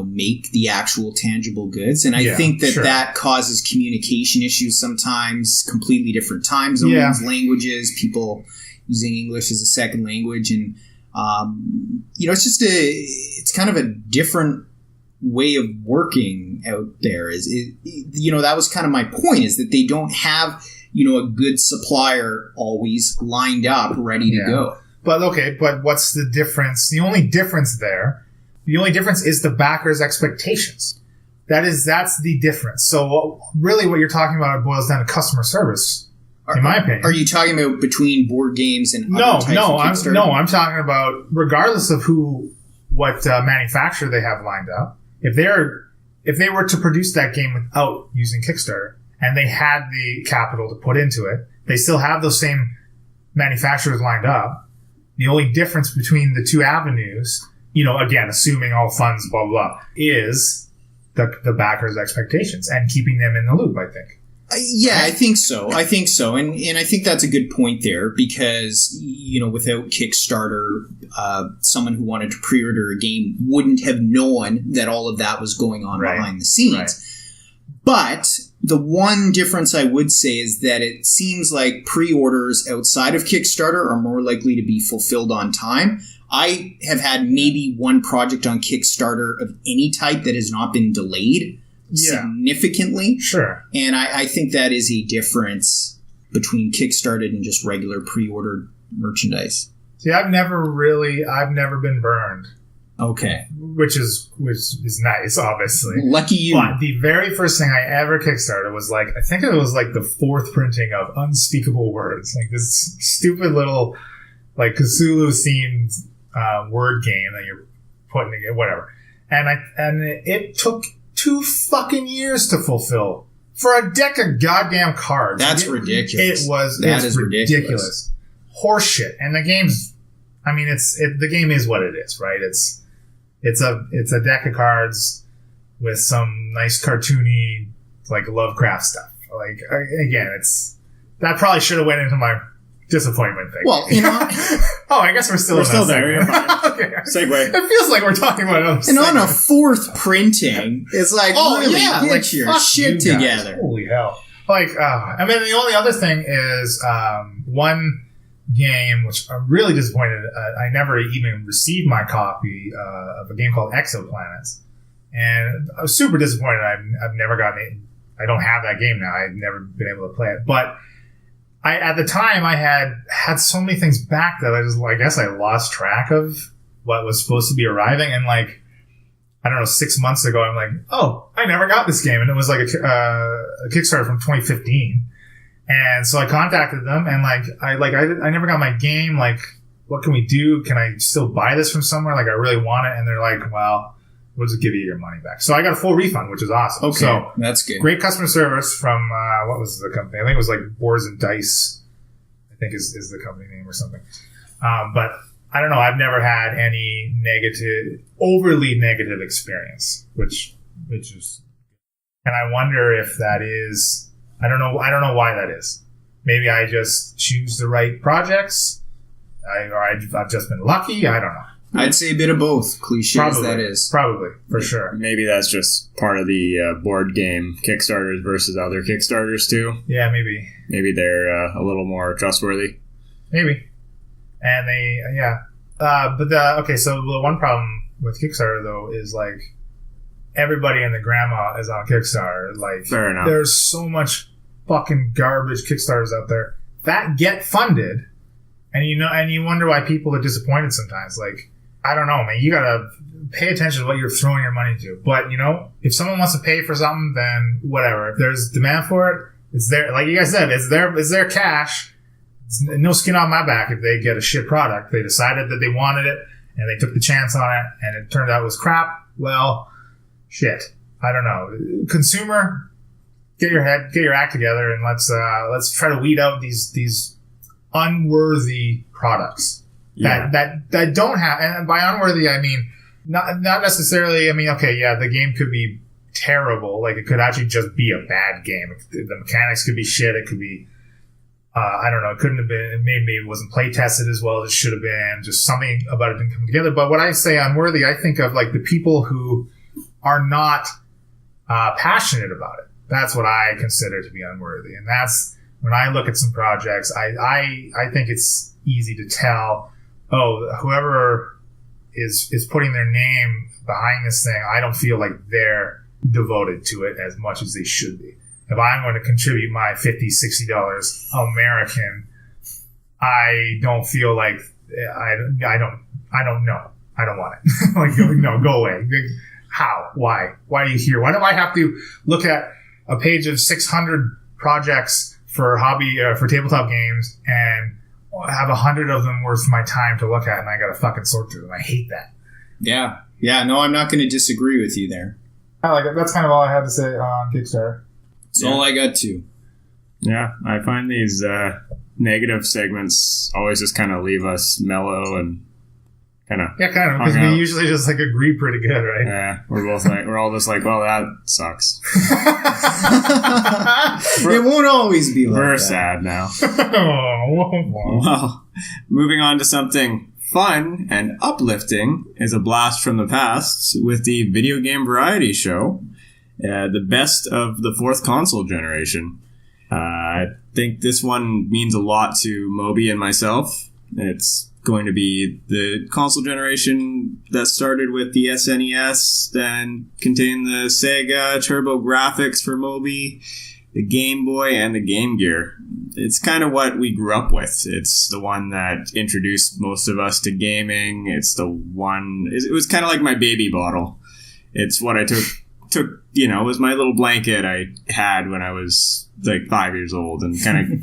make the actual tangible goods. And I think that causes communication issues sometimes, completely different time zones, languages, people using English as a second language. And, it's kind of a different way of working out there. That was kind of my point, is that they don't have, a good supplier always lined up, ready to go. But what's the difference? The only difference is the backer's expectations. That's the difference. So really what you're talking about boils down to customer service, in my opinion. Are you talking about between board games and other types of Kickstarter? I'm talking about regardless of what manufacturer they have lined up. If they were to produce that game without using Kickstarter and they had the capital to put into it, they still have those same manufacturers lined up. The only difference between the two avenues, again, assuming all funds, blah, blah, is the backer's expectations and keeping them in the loop, I think. I think so. And I think that's a good point there because, without Kickstarter, someone who wanted to pre-order a game wouldn't have known that all of that was going on behind the scenes. Right. But the one difference I would say is that it seems like pre-orders outside of Kickstarter are more likely to be fulfilled on time. I have had maybe one project on Kickstarter of any type that has not been delayed significantly. Sure. And I think that is a difference between Kickstarted and just regular pre-ordered merchandise. See, I've never been burned. Okay. Which is nice, obviously. Lucky you. But the very first thing I ever kickstarted was I think it was the fourth printing of Unspeakable Words. Like this stupid little, Cthulhu themed word game that you're putting together, whatever. And it took 2 fucking years to fulfill for a deck of goddamn cards. That's ridiculous. That is ridiculous. Horseshit. And the game's, the game is what it is, right? It's a deck of cards with some nice cartoony, Lovecraft stuff. That probably should have went into my disappointment thing. Well, I guess we're still there. Okay. Segue. It feels like we're talking about another And on a fourth printing, it's get your shit together. Holy hell. The only other thing is one game, which I'm really disappointed. I never even received my copy of a game called Exoplanets. And I was super disappointed. I've never gotten it. I don't have that game now. I've never been able to play it. But at the time, I had so many things back that I guess I lost track of what was supposed to be arriving. And like, I don't know, 6 months ago, I'm like, oh, I never got this game. And it was like a Kickstarter from 2015. And so I contacted them and I never got my game. Like, what can we do? Can I still buy this from somewhere? Like, I really want it. And they're like, well, we'll just give you your money back. So I got a full refund, which is awesome. Okay, so that's good. Great customer service from, what was the company? I think it was like Boards and Dice, I think is the company name or something. But I don't know. I've never had any overly negative experience, which is, and I wonder if that is, I don't know why that is. Maybe I just choose the right projects, or I've just been lucky. I don't know. I'd say a bit of both, cliche as that is. Probably, for sure. Maybe that's just part of the board game Kickstarters versus other Kickstarters too. Yeah, maybe. Maybe they're a little more trustworthy. Maybe. And so the one problem with Kickstarter though is like everybody and the grandma is on Kickstarter. Like, fair enough. There's so much fucking garbage Kickstarters out there that get funded, and you wonder why people are disappointed sometimes. Like, I don't know, man. You gotta pay attention to what you're throwing your money to. But if someone wants to pay for something, then whatever. If there's demand for it, it's there. Like you guys said, it's their cash. It's no skin on my back if they get a shit product. They decided that they wanted it and they took the chance on it, and it turned out it was crap. Well, shit. I don't know. Consumer, get your act together, and let's try to weed out these unworthy products. Yeah. That don't have, and by unworthy I mean not necessarily. I mean, okay, yeah, the game could be terrible. Like, it could actually just be a bad game. The mechanics could be shit. It could be, I don't know. It couldn't have been. Maybe it wasn't play tested as well as it should have been. Just something about it didn't come together. But when I say unworthy, I think of like the people who are not passionate about it. That's what I consider to be unworthy, and that's when I look at some projects. I think it's easy to tell. Oh, whoever is putting their name behind this thing, I don't feel like they're devoted to it as much as they should be. If I'm going to contribute my $50, $60 American, I don't feel like I don't know. I don't want it. Like, no, go away. How? Why? Why are you here? Why do I have to look at a page of 600 projects for for tabletop games and have 100 of them worth my time to look at, and I got to fucking sort through them? I hate that. Yeah. No, I'm not going to disagree with you there. I like it. That's kind of all I had to say on Kickstarter. That's all I got to. Yeah, I find these negative segments always just kind of leave us mellow and kind of because we usually just like agree pretty good, right? Yeah, we're all just like, well, that sucks. It won't always be like that. We're sad now. Well, moving on to something fun and uplifting is a blast from the past with the video game variety show, the best of the fourth console generation. I think this one means a lot to Moby and myself. It's going to be the console generation that started with the SNES, then contained the Sega Turbo Graphics for Moby, the Game Boy, and the Game Gear. It's kind of what we grew up with. It's the one that introduced most of us to gaming. It's the one... It was kind of like my baby bottle. It's what I took it was my little blanket I had when I was like 5 years old and kind of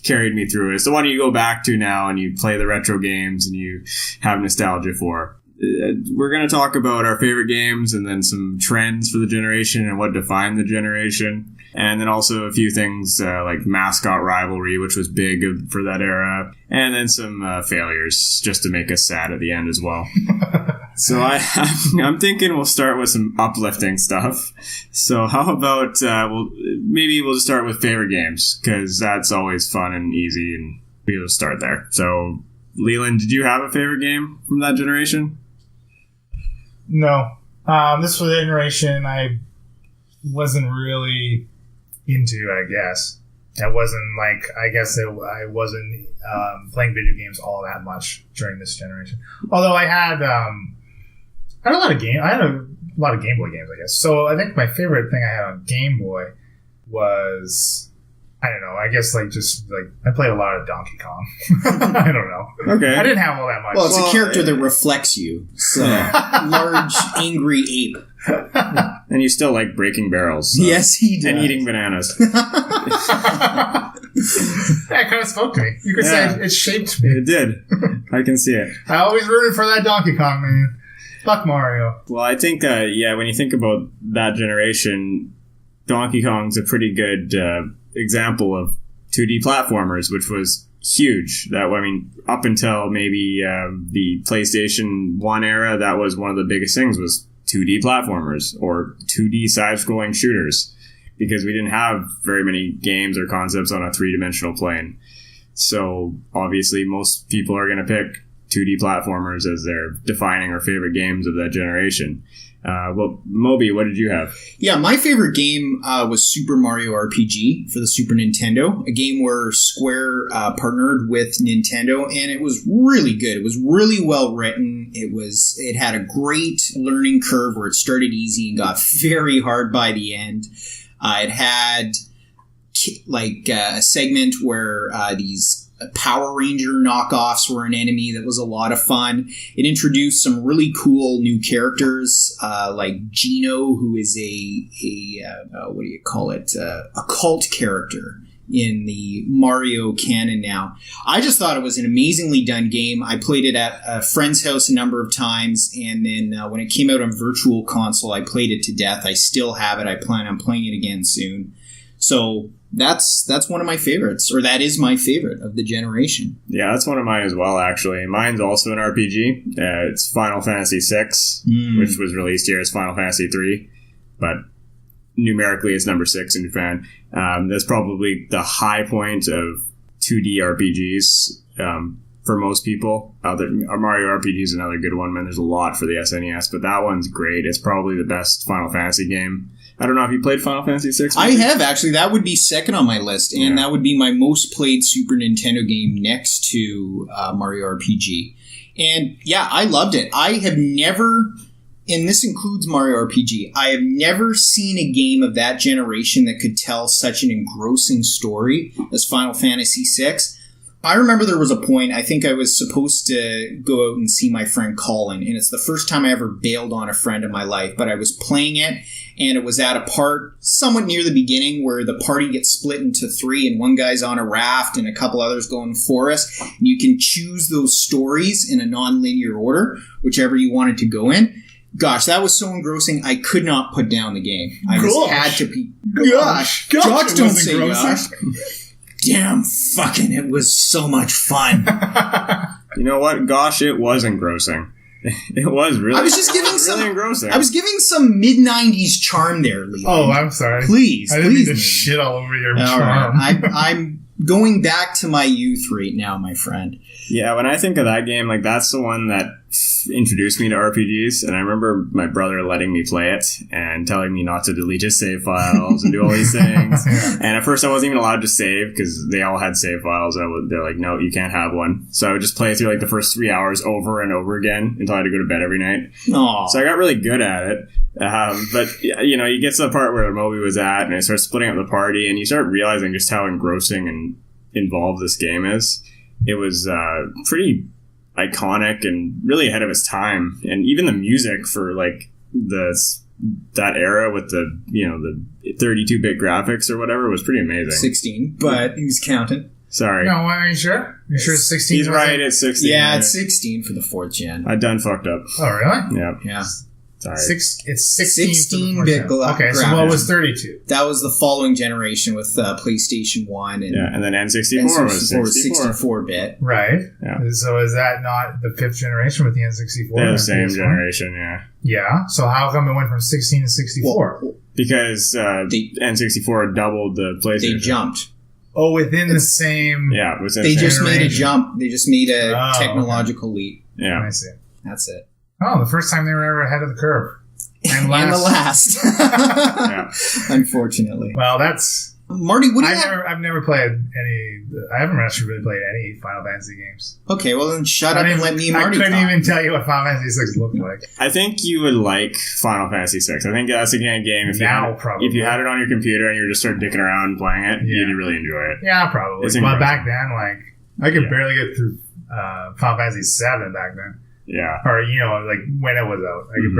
carried me through it. It's the one you go back to now and you play the retro games and you have nostalgia for. We're going to talk about our favorite games and then some trends for the generation and what defined the generation. And then also a few things like mascot rivalry, which was big for that era. And then some failures just to make us sad at the end as well. So I'm thinking we'll start with some uplifting stuff. So how about we'll just start with favorite games, because that's always fun and easy, and we'll start there. So Leland, did you have a favorite game from that generation? No. This was a generation I wasn't really into, I guess. It wasn't like, I wasn't playing video games all that much during this generation. Although I had a lot of games. I had a lot of Game Boy games, I guess. So I think my favorite thing I had on Game Boy was, I don't know, I guess I played a lot of Donkey Kong. I don't know. Okay. I didn't have all that much. Well, it's a character that reflects you. So, large, angry ape. And you still like breaking barrels. So. Yes, he did. And eating bananas. That kind of spoke to me. You could say it shaped me. It did. I can see it. I always rooted for that Donkey Kong, man. Fuck Mario. Well, I think, when you think about that generation, Donkey Kong's a pretty good example of 2D platformers, which was huge. Up until maybe the PlayStation 1 era, that was one of the biggest things, was 2D platformers or 2D side-scrolling shooters, because we didn't have very many games or concepts on a three-dimensional plane. So obviously most people are going to pick 2D platformers as their defining or favorite games of that generation. Well, Moby, what did you have? Yeah, my favorite game was Super Mario RPG for the Super Nintendo, a game where Square partnered with Nintendo, and it was really good. It was really well written. It had a great learning curve where it started easy and got very hard by the end. It had a segment where these Power Ranger knockoffs were an enemy that was a lot of fun. It introduced some really cool new characters, like Gino, who is a cult character in the Mario canon now. I just thought it was an amazingly done game. I played it at a friend's house a number of times, and then when it came out on Virtual Console, I played it to death. I still have it. I plan on playing it again soon. So that's one of my favorites, or that is my favorite of the generation. Yeah, that's one of mine as well, actually. Mine's also an RPG. It's Final Fantasy VI, which was released here as Final Fantasy III, but numerically it's number 6 in Japan. That's probably the high point of 2D RPGs for most people. Mario RPG is another good one, man. There's a lot for the SNES, but that one's great. It's probably the best Final Fantasy game. I don't know if you played Final Fantasy VI. I have, actually. That would be second on my list, and that would be my most played Super Nintendo game next to Mario RPG. And yeah, I loved it. I have never, and this includes Mario RPG, I have never seen a game of that generation that could tell such an engrossing story as Final Fantasy VI. I remember there was a point, I think I was supposed to go out and see my friend Colin, and it's the first time I ever bailed on a friend in my life, but I was playing it, and it was at a part somewhat near the beginning where the party gets split into 3, and one guy's on a raft and a couple others go in the forest, and you can choose those stories in a non-linear order, whichever you wanted to go in. Gosh, that was so engrossing, I could not put down the game. I just had to be... Gosh, Josh, don't say gosh. Damn, fucking, it was so much fun. You know what? Gosh, it was engrossing. It was really. I was just giving really engrossing. I was giving some mid-90s charm there, Leland. Oh, I'm sorry. Please, I didn't mean to shit all over your charm. Right. I'm going back to my youth right now, my friend. Yeah, when I think of that game, that's the one that introduced me to RPGs, and I remember my brother letting me play it and telling me not to delete his save files and do all these things. And at first I wasn't even allowed to save because they all had save files. They're like, no, you can't have one. So I would just play through the first 3 hours over and over again until I had to go to bed every night. Aww. So I got really good at it. But you get to the part where Moby was at, and I start splitting up the party, and you start realizing just how engrossing and involved this game is. It was pretty iconic and really ahead of its time, and even the music for that era with the the 32-bit graphics or whatever was pretty amazing. 16, but he was counting. Sorry. No, are you sure? You sure it's 16? He's right, it's 16. Yeah, it's 16 for the 4th gen. I done fucked up. Oh, really? Yeah. Sorry. It's 16-bit graphics. Okay, so what was 32? That was the following generation with PlayStation 1. And then N64 was 64-bit. Right. Yeah. So is that not the 5th generation with the N64? They're the same generation, yeah. Yeah, so how come it went from 16 to 64? Well, because the N64 doubled the PlayStation. They jumped. Oh, within the same... Yeah, they just made a jump. They just made a technological leap. Yeah. I see. That's it. Oh, the first time they were ever ahead of the curve. And the last. Yeah. Unfortunately. Well, that's Marty, what do you have? I've never played any. I haven't actually really played any Final Fantasy games. Okay, well then shut up and let me and Marty I couldn't talk. even tell you what Final Fantasy 6 looked like. I think you would like Final Fantasy 6. I think that's a kind of game if you had it on your computer and you were just start dicking around playing it, you'd really enjoy it. Yeah, probably. But back then, like, I could barely get through Final Fantasy 7 back then. Yeah. Or, like when it was out. I could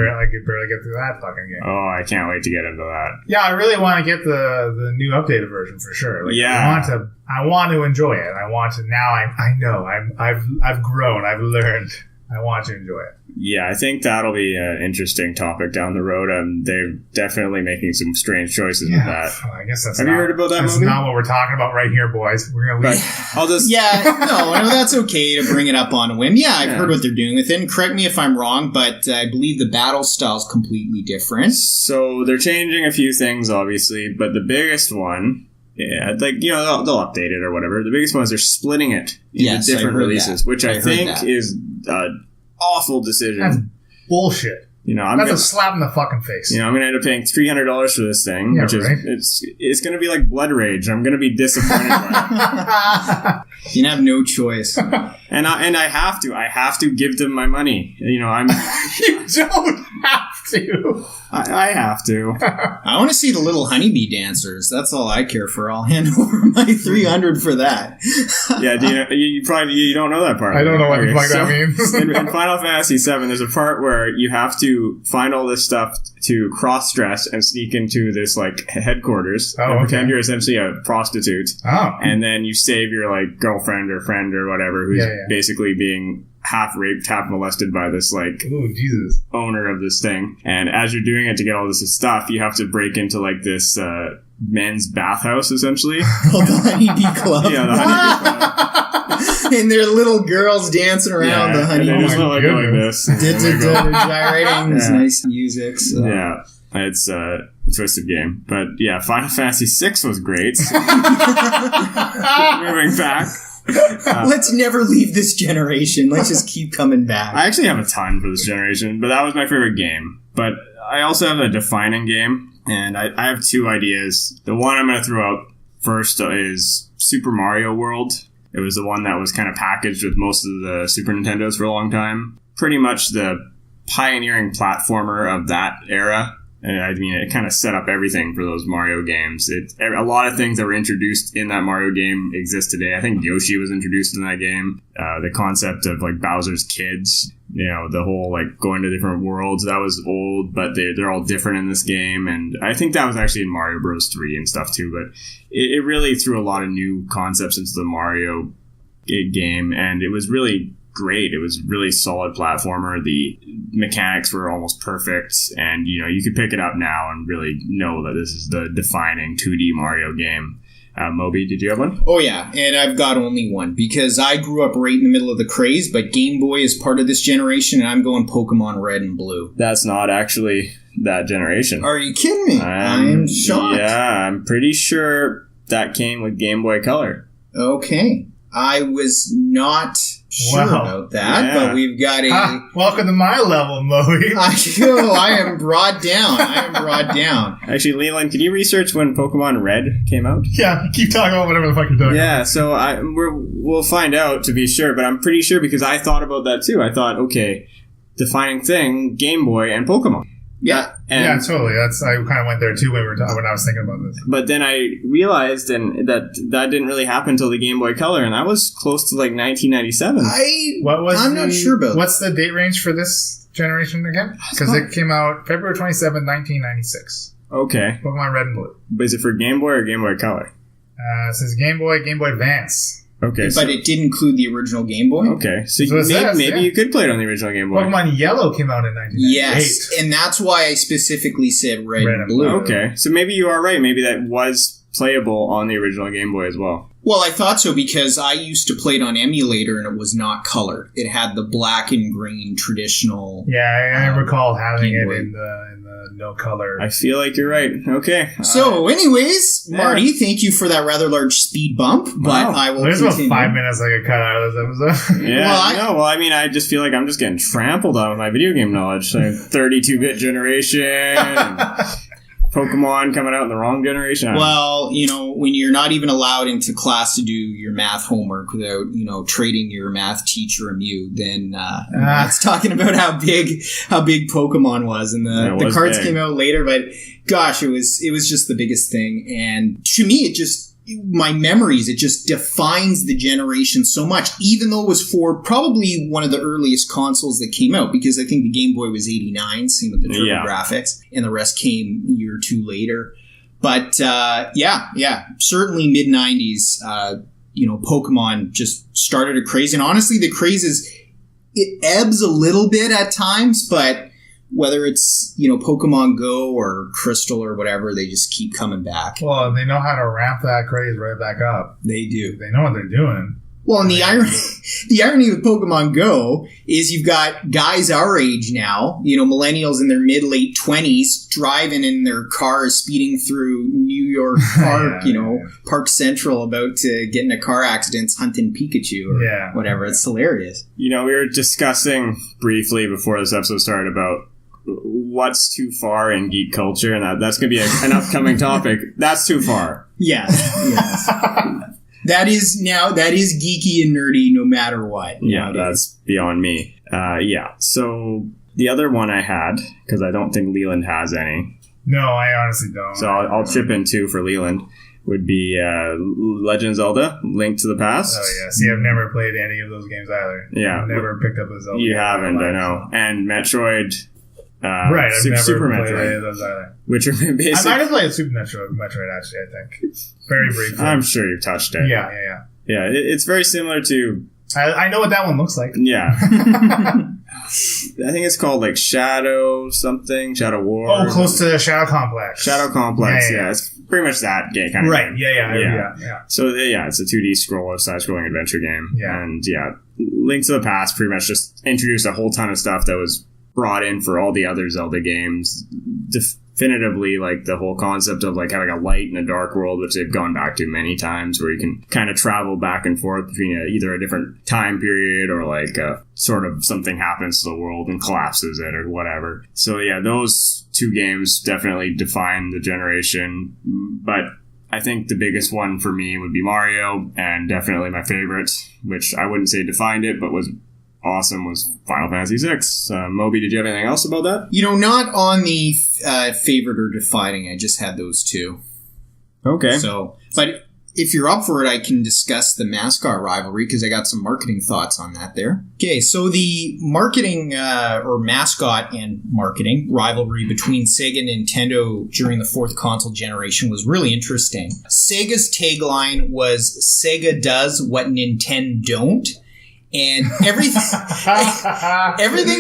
barely get through that fucking game. Oh, I can't wait to get into that. Yeah, I really want to get the new updated version for sure. Like, yeah. I want to enjoy it. I want to now I know. I've grown, I've learned. I want to enjoy it. Yeah, I think that'll be an interesting topic down the road. They're definitely making some strange choices with that. I guess that's Have you heard about that movie? That's not what we're talking about right here, boys. We're going to leave. I'll just... Yeah, no, that's okay to bring it up on a whim. Yeah, I've heard what they're doing with it. And correct me if I'm wrong, but I believe the battle style is completely different. So they're changing a few things, obviously, but the biggest one... Yeah, they'll update it or whatever. The biggest one is they're splitting it into different releases, which I think is an awful decision. That's bullshit. That's a slap in the fucking face. I'm going to end up paying $300 for this thing, which is it's going to be like Blood Rage. I'm going to be disappointed by it. You have no choice, and I have to. I have to give them my money. I'm. You don't have to. I have to. I want to see the little honeybee dancers. That's all I care for. I'll hand over my $300 for that. Yeah, you don't know that part. I don't know what the fuck that means. in Final Fantasy VII, there's a part where you have to find all this stuff to cross-dress and sneak into this like headquarters and pretend you're essentially a prostitute. Oh. And then you save your like girlfriend or friend or whatever who's basically being half raped, half molested by this like owner of this thing. And as you're doing it to get all this stuff, you have to break into like this men's bathhouse essentially. Oh, the honeybee club. Yeah, the honeybee club. And there are little girls dancing around the honeybee. And they just look like this. Gyrating. Nice music. So. Yeah. It's a twisted game. But yeah, Final Fantasy VI was great. Moving back. Let's never leave this generation. Let's just keep coming back. I actually have a ton for this generation, but that was my favorite game. But I also have a defining game, and I have two ideas. The one I'm going to throw out first is Super Mario World. It was the one that was kind of packaged with most of the Super Nintendos for a long time. Pretty much the pioneering platformer of that era. And I mean, it kind of set up everything for those Mario games. A lot of things that were introduced in that Mario game exist today. I think Yoshi was introduced in that game. The concept of like Bowser's kids, the whole like going to different worlds, that was old, but they're all different in this game. And I think that was actually in Mario Bros. 3 and stuff too. But it really threw a lot of new concepts into the Mario game, and it was really great. It was really solid platformer. The mechanics were almost perfect, and you could pick it up now and really know that this is the defining 2D Mario game. Moby, did you have one? Oh yeah, and I've got only one because I grew up right in the middle of the craze, but Game Boy is part of this generation, and I'm going Pokemon Red and Blue. That's not actually that generation. Are you kidding me? I'm shocked. Yeah, I'm pretty sure that came with Game Boy Color. Okay. I was not sure about that, but we've got a... welcome to my level, Moby. I am brought down. Actually, Leland, can you research when Pokemon Red came out? Yeah, keep talking about whatever the fuck you're talking about. Yeah, so we'll find out to be sure, but I'm pretty sure because I thought about that too. I thought, okay, defining thing, Game Boy and Pokemon. Yeah. Yeah, totally. I kind of went there too when I was thinking about this. But then I realized that didn't really happen until the Game Boy Color, and that was close to like 1997. I'm not sure about what's the date range for this generation again? Because it came out February 27, 1996. Okay. Pokemon Red and Blue. But is it for Game Boy or Game Boy Color? It says Game Boy Advance. Okay, but it did include the original Game Boy. Okay, so maybe you could play it on the original Game Boy. Pokemon Yellow came out in 1998. Yes, and that's why I specifically said Red and Blue. Okay, so maybe you are right. Maybe that was playable on the original Game Boy as well. Well, I thought so because I used to play it on emulator and it was not colored. It had the black and green traditional. Yeah, I recall having it in the no color. I feel like you're right. Okay. So, anyways, Marty, thank you for that rather large speed bump. But I will. There's about 5 minutes I could cut out of this episode. Yeah. I mean, I just feel like I'm just getting trampled on with my video game knowledge. 32-bit generation. Pokemon coming out in the wrong generation. Well, when you're not even allowed into class to do your math homework without, trading your math teacher a Mew, then it's talking about how big Pokemon was, and the cards came out later. But gosh, it was just the biggest thing, and to me, my memories, it just defines the generation so much, even though it was for probably one of the earliest consoles that came out, because I think the Game Boy was 89, same with the TurboGrafx, and the rest came a year or two later. But certainly mid-90s, Pokemon just started a craze, and honestly, the craze it ebbs a little bit at times, but whether it's, Pokemon Go or Crystal or whatever, they just keep coming back. Well, they know how to ramp that craze right back up. They do. They know what they're doing. Well, and the irony with Pokemon Go is you've got guys our age now, millennials in their mid-late 20s, driving in their cars, speeding through New York Park, Park Central, about to get in a car accident, hunting Pikachu or whatever. It's hilarious. We were discussing briefly before this episode started about what's too far in geek culture, and that's going to be an upcoming topic. That's too far. Yes. That is geeky and nerdy no matter what. Yeah, that's beyond me. So the other one I had, because I don't think Leland has any. No, I honestly don't. So I'll chip in two for Leland. Would be Legend of Zelda, Link to the Past. Oh, yeah. See, I've never played any of those games either. Yeah. I've never picked up a Zelda game. You haven't, I know. And Metroid... right, I've never Super played Metroid, any of those either. Which are basically... I might have played Super Metroid, actually, I think. Very briefly. I'm sure you've touched it. Yeah. Yeah, it's very similar to... I know what that one looks like. Yeah. I think it's called Shadow something, Shadow War. Oh, close to Shadow Complex. Shadow Complex, yeah. It's pretty much that game kind of right. game. Yeah. So, it's a 2D side-scrolling adventure game. Yeah. And, Link to the Past pretty much just introduced a whole ton of stuff that was brought in for all the other Zelda games. Definitively, the whole concept of having a light and a dark world, which they've gone back to many times, where you can kind of travel back and forth between either a different time period or sort of something happens to the world and collapses it or whatever. So those two games definitely define the generation. But I think the biggest one for me would be Mario, and definitely my favorite, which I wouldn't say defined it, but was awesome, was Final Fantasy VI. Moby, did you have anything else about that? Not on the favorite or defining. I just had those two. Okay. So, but if you're up for it, I can discuss the mascot rivalry, because I got some marketing thoughts on that there. Okay, so the marketing or mascot and marketing rivalry between Sega and Nintendo during the fourth console generation was really interesting. Sega's tagline was, "Sega does what Nintendo don't." And everything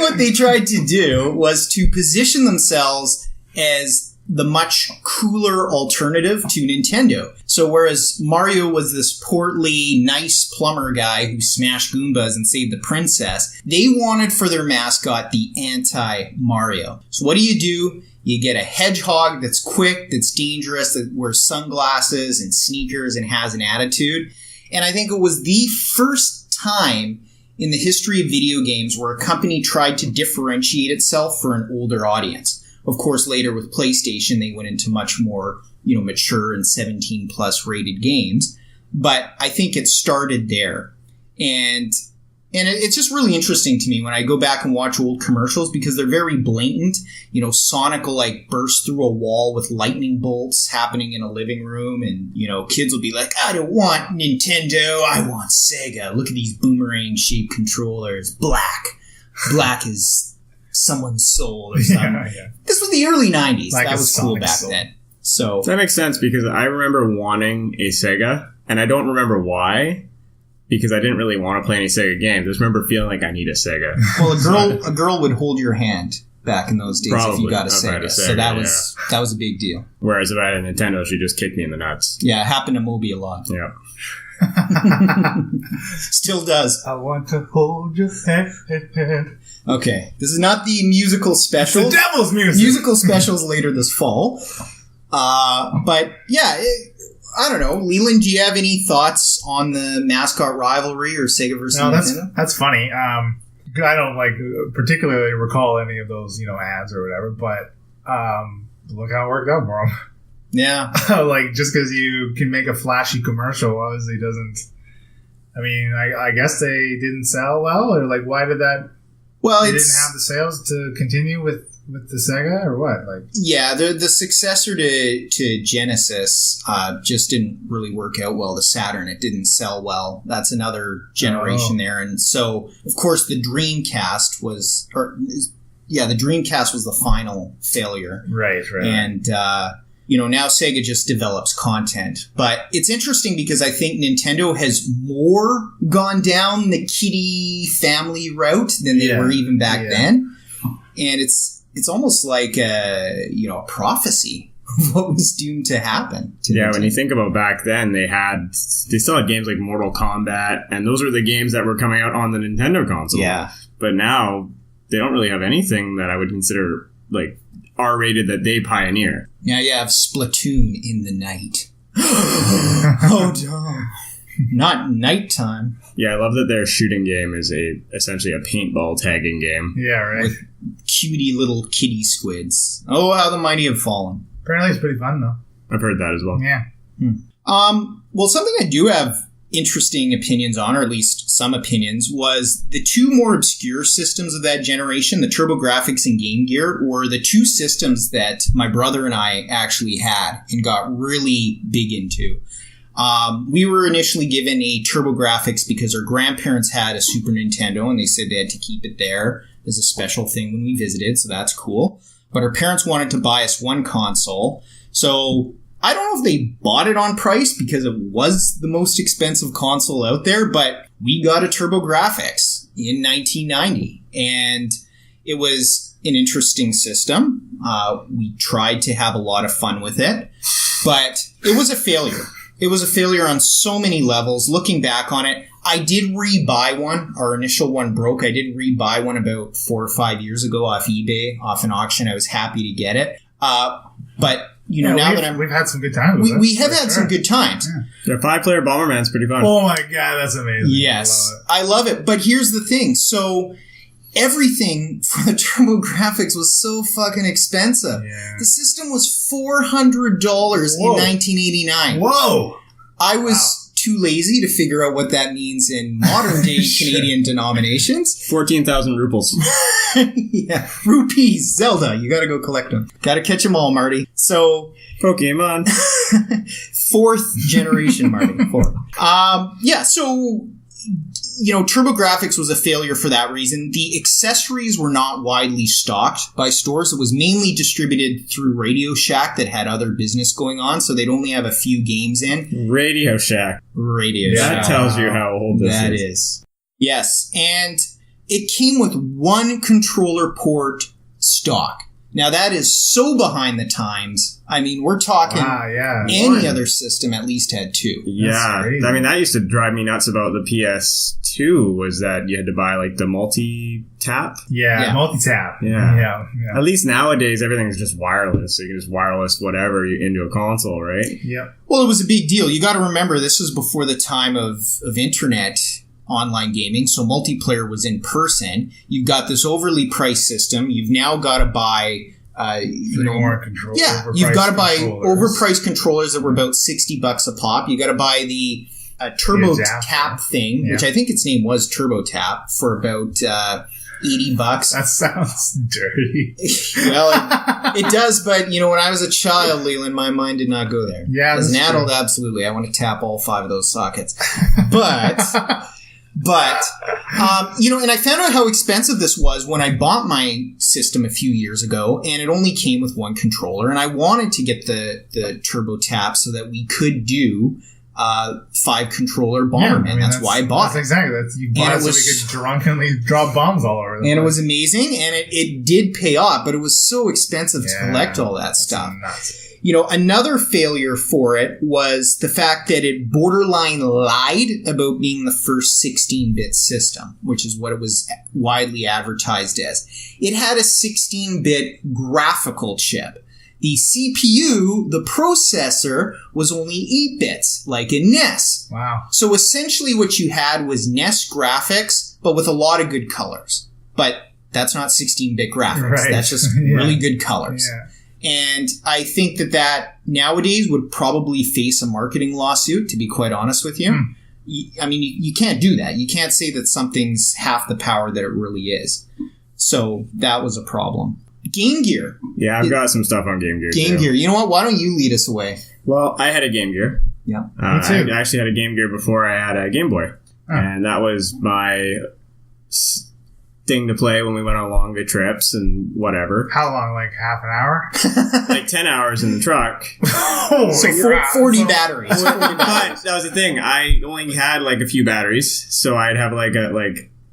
what they tried to do was to position themselves as the much cooler alternative to Nintendo. So whereas Mario was this portly, nice plumber guy who smashed Goombas and saved the princess, they wanted for their mascot the anti-Mario. So what do? You get a hedgehog that's quick, that's dangerous, that wears sunglasses and sneakers and has an attitude. And I think it was the first time in the history of video games where a company tried to differentiate itself for an older audience. Of course, later with PlayStation, they went into much more, mature and 17 plus rated games. But I think it started there. And it's just really interesting to me when I go back and watch old commercials, because they're very blatant. Sonic will burst through a wall with lightning bolts happening in a living room, and, kids will be like, "I don't want Nintendo, I want Sega. Look at these boomerang-shaped controllers. Black is someone's soul," or something. Yeah. This was the early 90s. That was cool back then. So that makes sense, because I remember wanting a Sega, and I don't remember why. Because I didn't really want to play any Sega games. I just remember feeling like I need a Sega. Well, a girl would hold your hand back in those days. Probably, if you got a Sega. So that was a big deal. Whereas if I had a Nintendo, she'd just kick me in the nuts. Yeah, it happened to Moby a lot. Yeah. Still does. I want to hold your hand. Okay, this is not the musical special. It's the devil's music. Musical specials later this fall. But yeah. I don't know. Leland, do you have any thoughts on the mascot rivalry or Sega versus Nintendo? That's funny. I don't particularly recall any of those, ads or whatever, but look how it worked out for them. Yeah. Like, just because you can make a flashy commercial obviously doesn't... I mean, I guess they didn't sell well, or like, why did that... Well, they didn't have the sales to continue with the Sega, or what? Like, yeah, the successor to Genesis just didn't really work out well. The Saturn, it didn't sell well. That's another generation there. And so, of course, the Dreamcast was... the Dreamcast was the final failure. Right. And... now Sega just develops content. But it's interesting because I think Nintendo has more gone down the kiddie family route than they were even back then. And it's almost like a prophecy of what was doomed to happen. When you think about back then, they still had games like Mortal Kombat, and those were the games that were coming out on the Nintendo console. Yeah. But now they don't really have anything that I would consider like R-rated that they pioneer. Now you have Splatoon in the night. Oh, no. Not nighttime. Yeah, I love that their shooting game is essentially a paintball tagging game. Yeah, right. With cutie little kitty squids. Oh, how the mighty have fallen. Apparently it's pretty fun, though. I've heard that as well. Yeah. Well, something I do have interesting opinions on, or at least some opinions, was the two more obscure systems of that generation, the TurboGrafx and Game Gear, were the two systems that my brother and I actually had and got really big into. We were initially given a TurboGrafx because our grandparents had a Super Nintendo and they said they had to keep it there as a special thing when we visited, so that's cool. But our parents wanted to buy us one console, so I don't know if they bought it on price because it was the most expensive console out there, but we got a TurboGrafx in 1990, and it was an interesting system. We tried to have a lot of fun with it, but it was a failure. It was a failure on so many levels. Looking back on it, I did re-buy one. Our initial one broke. I did re-buy one about 4 or 5 years ago off eBay, off an auction. I was happy to get it. But now that we've had some good times. We have had some good times. Yeah, 5-player Bomberman's pretty fun. Oh my god, that's amazing! Yes, I love it. But here's the thing: so everything for the TurboGrafx was so fucking expensive. Yeah. The system was $400 in 1989. Whoa! I was too lazy to figure out what that means in modern day Canadian denominations. 14,000 rupees. Yeah, rupees, Zelda. You gotta go collect them. Gotta catch them all, Marty. So Pokemon. 4th generation, Marty. 4th. So TurboGrafx was a failure for that reason. The accessories were not widely stocked by stores. It was mainly distributed through Radio Shack that had other business going on, so they'd only have a few games in. Radio Shack. Shack. That tells you how old this is. That is. Yes, and it came with one controller port stock. Now, that is so behind the times. I mean, we're talking any other system at least had two. Yeah. I mean, that used to drive me nuts about the PS2 was that you had to buy, like, the multi-tap. Yeah. Multi-tap. Yeah. At least nowadays, everything is just wireless. So you can just wireless whatever into a console, right? Yeah. Well, it was a big deal. You got to remember, this was before the time of internet online gaming, so multiplayer was in person. You've got this overly priced system. You've now got to buy more controllers. Yeah, you've got to buy overpriced controllers that were about $60 a pop. You got to buy the Turbo Tap thing, which I think its name was Turbo Tap, for about $80. That sounds dirty. Well, it does, but when I was a child, Leland, my mind did not go there. Yeah, as an adult, absolutely, I want to tap all 5 of those sockets, But, and I found out how expensive this was when I bought my system a few years ago, and it only came with one controller, and I wanted to get the Turbo Tap so that we could do 5-controller Bomberman. Yeah, that's why I bought it. Exactly. You bought it so we could drunkenly drop bombs all over the place. And it was amazing, and it did pay off, but it was so expensive to collect all that stuff. Nuts. Another failure for it was the fact that it borderline lied about being the first 16-bit system, which is what it was widely advertised as. It had a 16-bit graphical chip. The CPU, the processor, was only 8 bits, like in NES. Wow. So essentially what you had was NES graphics, but with a lot of good colors. But that's not 16-bit graphics. Right. That's just really good colors. Yeah. And I think that nowadays would probably face a marketing lawsuit, to be quite honest with you. I mean, you can't do that. You can't say that something's half the power that it really is. So that was a problem. Game Gear. Yeah, I've got some stuff on Game Gear. Game Gear. You know what? Why don't you lead us away? Well, I had a Game Gear. Yeah. I actually had a Game Gear before I had a Game Boy. Oh. And that was my thing to play when we went on long trips and whatever. How long? Like half an hour? Like 10 hours in the truck. So 40 batteries. 40 But batteries. that was the thing. I only had like a few batteries. So I'd have like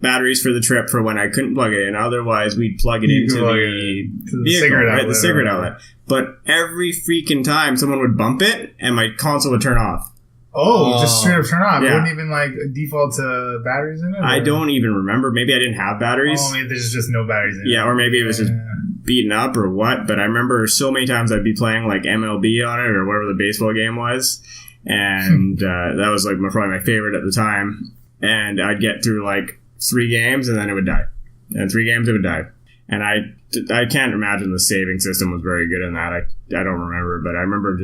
batteries for the trip for when I couldn't plug it in. Otherwise, we'd plug it into the vehicle, cigarette outlet. The cigarette outlet. But every freaking time someone would bump it and my console would turn off. Oh, just straight up turn off. Yeah. It wouldn't even like default to batteries in it? I don't even remember. Maybe I didn't have batteries. Oh, maybe there's just no batteries in it. Yeah, or maybe it was just beaten up or what. But I remember so many times I'd be playing like MLB on it or whatever the baseball game was. And that was like probably my favorite at the time. And I'd get through like 3 games and then it would die. And 3 games it would die. And I can't imagine the saving system was very good in that. I don't remember, but I remember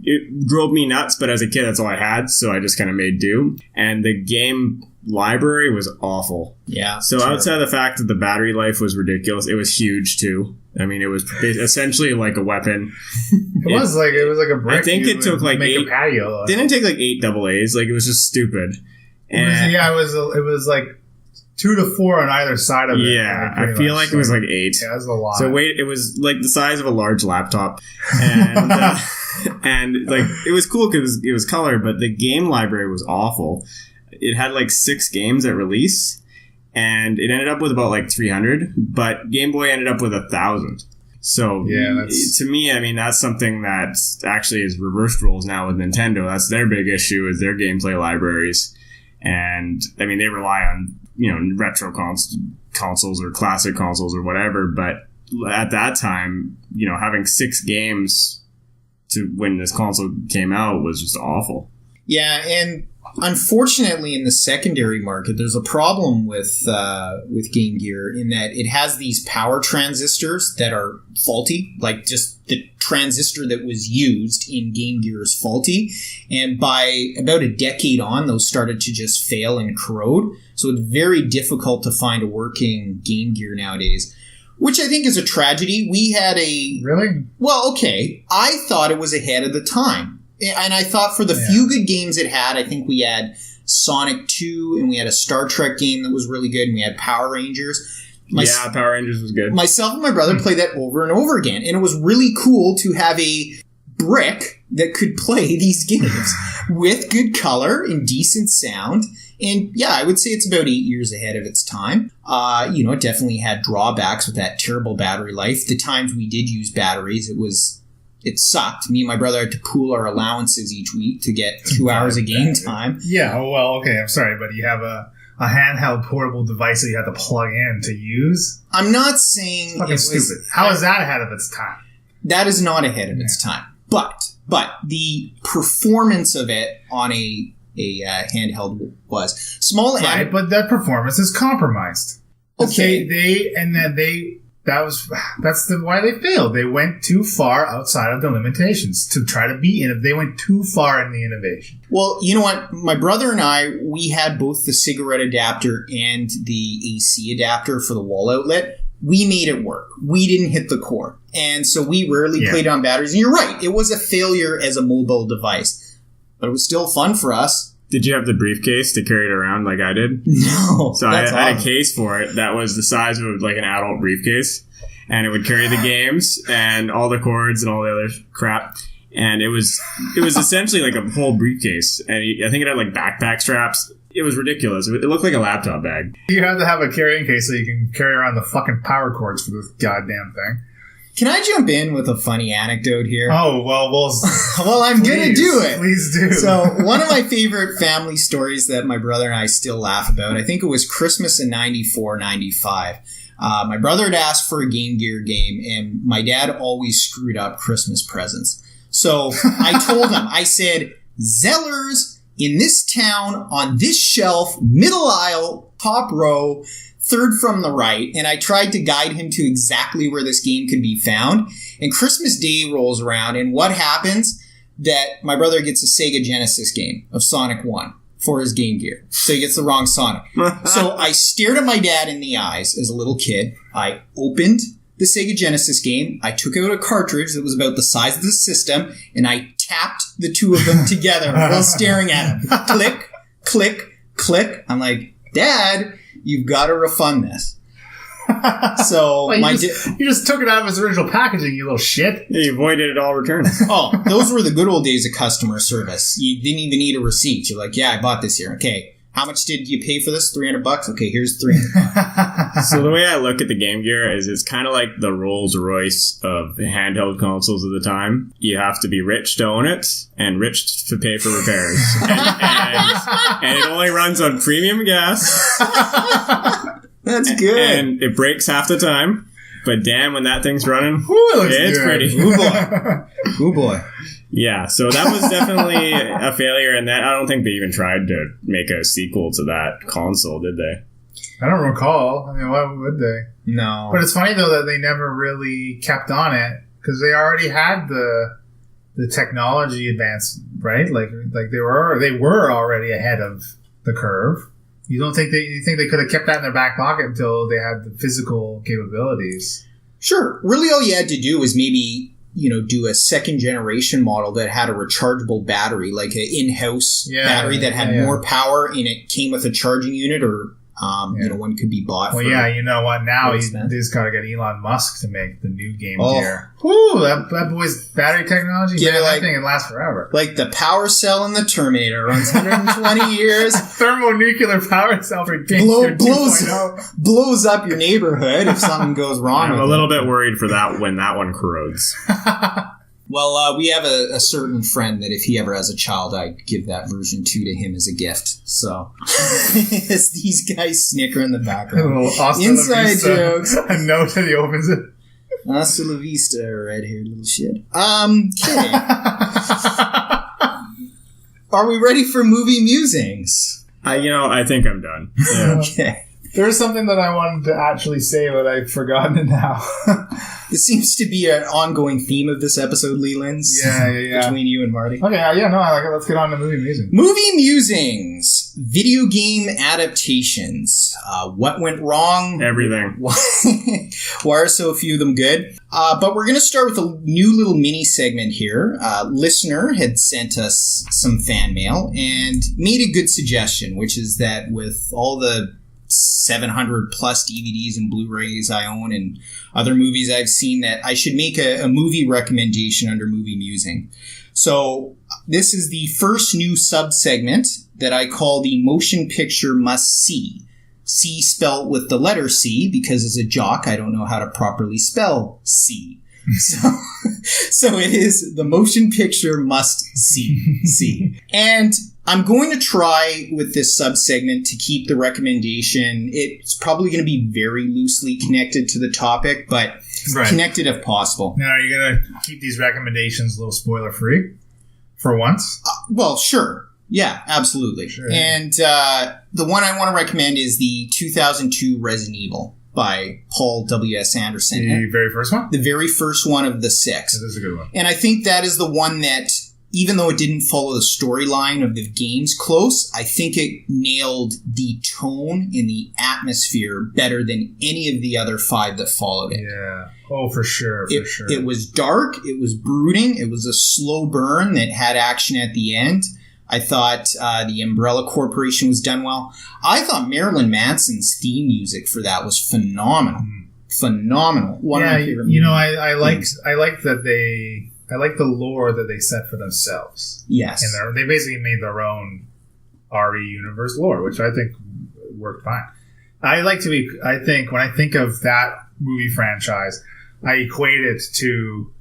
it drove me nuts, but as a kid, that's all I had, so I just kind of made do. And the game library was awful. Yeah. So outside of the fact that the battery life was ridiculous, it was huge too. I mean, it was essentially like a weapon. It was like a brick. I think it took like make 8. A patio. Didn't take like 8 AA's. Like it was just stupid. And it was like 2 to 4 on either side of it. Yeah, I feel like it was like 8. Yeah, that's a lot. So it was like the size of a large laptop, and and like it was cool because it was color, but the game library was awful. It had like 6 games at release, and it ended up with about like 300, but Game Boy ended up with 1,000. So to me, I mean, that's something that actually is reversed roles now with Nintendo. That's their big issue is their gameplay libraries, and I mean they rely on retro consoles or classic consoles or whatever, but at that time, having 6 games to when this console came out was just awful. Yeah, and unfortunately in the secondary market, there's a problem with Game Gear in that it has these power transistors that are faulty, like just the transistor that was used in Game Gear is faulty, and by about a decade on, those started to just fail and corrode, so it's very difficult to find a working Game Gear nowadays, which I think is a tragedy. We had Really? Well, okay, I thought it was ahead of the time. And I thought for the few good games it had, I think we had Sonic 2, and we had a Star Trek game that was really good, and we had Power Rangers. Power Rangers was good. Myself and my brother played that over and over again, and it was really cool to have a brick that could play these games with good color and decent sound. And yeah, I would say it's about 8 years ahead of its time. It definitely had drawbacks with that terrible battery life. The times we did use batteries, it sucked. Me and my brother had to pool our allowances each week to get 2 hours of game time. Yeah, well, okay, I'm sorry, but you have a handheld portable device that you have to plug in to use? I'm not saying... Fucking stupid. How is that ahead of its time? That is not ahead of its time. But the performance of it on a handheld was small. Right, but that performance is compromised. Okay. That's why they failed. They went too far outside of the limitations to try to be they went too far in the innovation. Well, you know what? My brother and I, we had both the cigarette adapter and the AC adapter for the wall outlet. We made it work. We didn't hit the core. And so we rarely played on batteries. And you're right. It was a failure as a mobile device. But it was still fun for us. Did you have the briefcase to carry it around like I did? No. So I had a case for it that was the size of like an adult briefcase. And it would carry the games and all the cords and all the other crap. And it was essentially like a whole briefcase. And I think it had like backpack straps. It was ridiculous. It looked like a laptop bag. You had to have a carrying case so you can carry around the fucking power cords for this goddamn thing. Can I jump in with a funny anecdote here? Oh, well, well, I'm going to do it. Please do. So one of my favorite family stories that my brother and I still laugh about, I think it was Christmas in 94, 95. My brother had asked for a Game Gear game, and my dad always screwed up Christmas presents. So I told him, I said, Zellers in this town, on this shelf, middle aisle, top row, third from the right, and I tried to guide him to exactly where this game could be found. And Christmas Day rolls around, and what happens? That my brother gets a Sega Genesis game of Sonic 1 for his Game Gear. So he gets the wrong Sonic. So I stared at my dad in the eyes as a little kid. I opened the Sega Genesis game. I took out a cartridge that was about the size of the system, and I tapped the two of them together while staring at him. Click, click, click. I'm like, Dad, you've got to refund this. So well, you just took it out of its original packaging, you little shit. Yeah, you avoided all returns. Oh, those were the good old days of customer service. You didn't even need a receipt. You're like, yeah, I bought this here. Okay, how much did you pay for this? $300? Okay, here's $300. So the way I look at the Game Gear is it's kind of like the Rolls Royce of handheld consoles of the time. You have to be rich to own it and rich to pay for repairs. and it only runs on premium gas. That's good. And it breaks half the time. But damn, when that thing's running, it's good. pretty. Ooh boy. Ooh boy. Yeah, so that was definitely a failure, and that I don't think they even tried to make a sequel to that console, did they? I don't recall. I mean, why would they? No. But it's funny, though, that they never really kept on it, because they already had the technology advance, right? Like they were already ahead of the curve. You think they could have kept that in their back pocket until they had the physical capabilities? Sure. Really all you had to do was maybe, do a second generation model that had a rechargeable battery, like an in-house battery that had more power, and it came with a charging unit, or one could be bought. Well, you know what? Now you just got to get Elon Musk to make the new Game Gear. Woo! That boy's battery technology, that thing can last forever. Like the power cell in the Terminator runs 120 years. Thermonuclear power cell for Game Gear 2.0. Blows up your neighborhood if something goes wrong. I'm a little bit worried for that when that one corrodes. Well, we have a certain friend that if he ever has a child, I'd give that version 2 to him as a gift. So, as these guys snicker in the background. Inside jokes. A note and he opens it. Hasta la vista, red-haired little shit. Okay. Are we ready for movie musings? I think I'm done. Yeah. Okay. There's something that I wanted to actually say, but I've forgotten it now. This seems to be an ongoing theme of this episode, Leland. Yeah. Between you and Marty. Okay, I like it. Let's get on to movie musings. Movie musings. Video game adaptations. What went wrong? Everything. Why are so few of them good? But we're going to start with a new little mini segment here. Listener had sent us some fan mail and made a good suggestion, which is that with all the 700 plus DVDs and Blu-rays I own and other movies I've seen, that I should make a movie recommendation under Movie Musing. So this is the first new sub-segment that I call the Motion Picture Must See. C spelled with the letter C, because as a jock I don't know how to properly spell C. So it is the Motion Picture Must See. And I'm going to try with this sub-segment to keep the recommendation. It's probably going to be very loosely connected to the topic, but connected if possible. Now, are you going to keep these recommendations a little spoiler-free for once? Well, sure. Yeah, absolutely. Sure. And the one I want to recommend is the 2002 Resident Evil by Paul W.S. Anderson. The very first one? The very first one of the 6. That is a good one. And I think that is the one that, even though it didn't follow the storyline of the games close, I think it nailed the tone and the atmosphere better than any of the other 5 that followed it. Yeah. Oh, for sure. It was dark. It was brooding. It was a slow burn that had action at the end. I thought the Umbrella Corporation was done well. I thought Marilyn Manson's theme music for that was phenomenal. Phenomenal. One of my favorite movies. I like that they... I like the lore that they set for themselves. Yes. And they basically made their own RE universe lore, which I think worked fine. I think when I think of that movie franchise, I equate it to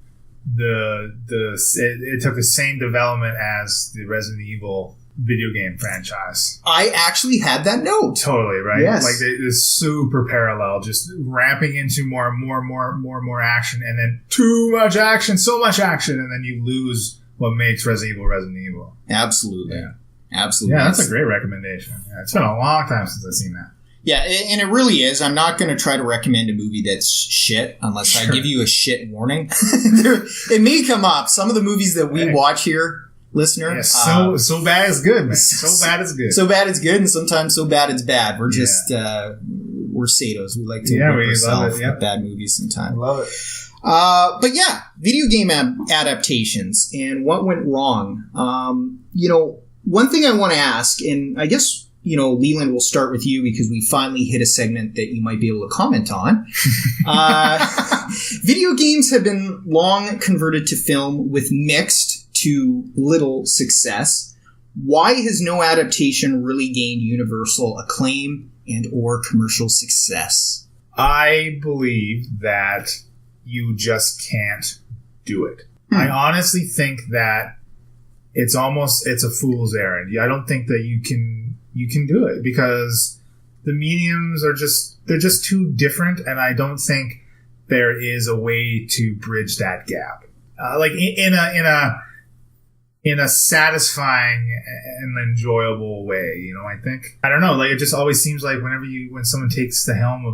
it took the same development as the Resident Evil video game franchise. I actually had that note. Totally, right? Yes. Like it's super parallel, just ramping into more action, and then too much action, so much action, and then you lose what makes Resident Evil. Absolutely. Yeah. Absolutely. Yeah, that's a great recommendation. Yeah, it's been a long time since I've seen that. Yeah, and it really is. I'm not going to try to recommend a movie that's shit unless I give you a shit warning. It may come up. Some of the movies that we watch here, listener. Yeah, so bad it's good, man. So bad it's good. So bad it's good, and sometimes so bad it's bad. We're just, we're sados. We like to whip ourselves with bad movies sometimes. Love it. But yeah, video game adaptations and what went wrong. One thing I want to ask, and I guess, Leland, we'll start with you because we finally hit a segment that you might be able to comment on. Video games have been long converted to film with mixed to little success. Why has no adaptation really gained universal acclaim and or commercial success? I believe that you just can't do it. I honestly think that it's a fool's errand. I don't think that you can do it because the mediums they're just too different, and I don't think there is a way to bridge that gap. Like in a satisfying and enjoyable way, I think. I don't know, like it just always seems like when someone takes the helm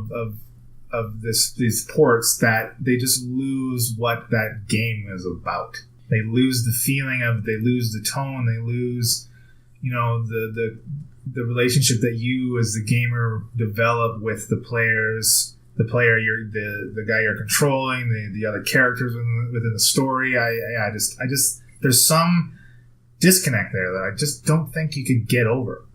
of these ports, that they just lose what that game is about. They lose the feeling they lose the tone, they lose, the relationship that you as the gamer develop with the players, the player the guy you're controlling, the other characters within the story. I just there's some disconnect there that I just don't think you could get over.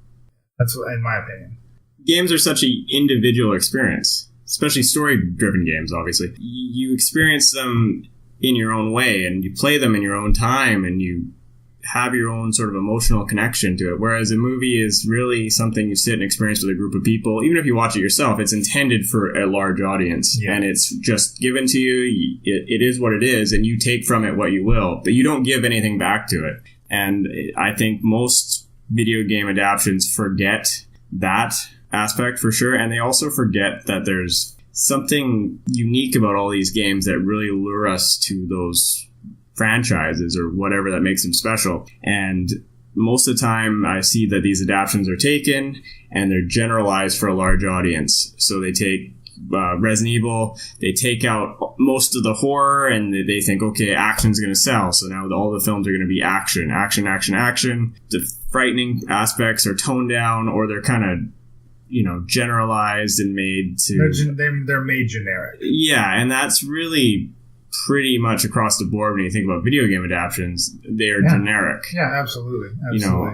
That's what, in my opinion. Games are such an individual experience, especially story-driven games, obviously. You experience them in your own way, and you play them in your own time, and you have your own sort of emotional connection to it. Whereas a movie is really something you sit and experience with a group of people. Even if you watch it yourself, it's intended for a large audience, and it's just given to you. It is what it is, and you take from it what you will, but you don't give anything back to it. And I think most video game adaptions forget that aspect for sure, and they also forget that there's something unique about all these games that really lure us to those franchises or whatever that makes them special. And most of the time I see that these adaptions are taken and they're generalized for a large audience. So they take Resident Evil, they take out most of the horror, and they think, okay, action's going to sell, so now all the films are going to be action. The frightening aspects are toned down, or they're kind of generalized and made to... They're made generic. Yeah, and that's really pretty much across the board when you think about video game adaptions. They're generic. Yeah, absolutely.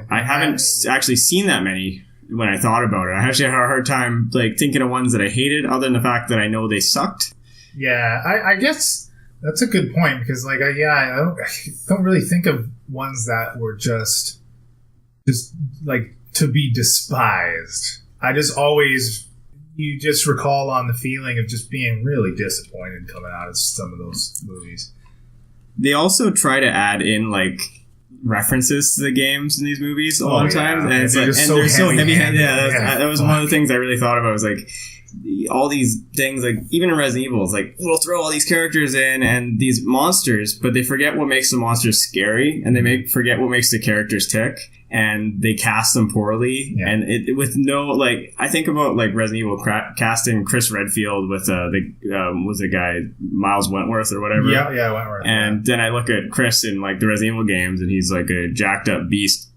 I haven't actually seen that many when I thought about it. I actually had a hard time thinking of ones that I hated, other than the fact that I know they sucked. Yeah, I guess that's a good point, because I don't really think of ones that were just to be despised. You just recall on the feeling of just being really disappointed coming out of some of those movies. They also try to add in references to the games in these movies a lot of times, and they're so heavy-handed. That was one of the things I really thought about. Was all these things, even in Resident Evil, it's we'll throw all these characters in and these monsters, but they forget what makes the monsters scary, and they forget what makes the characters tick, and they cast them poorly. Yeah. And it with no I think about Resident Evil casting Chris Redfield with was the guy Miles Wentworth or whatever. Yeah, Wentworth. And then I look at Chris in the Resident Evil games, and he's a jacked up beast,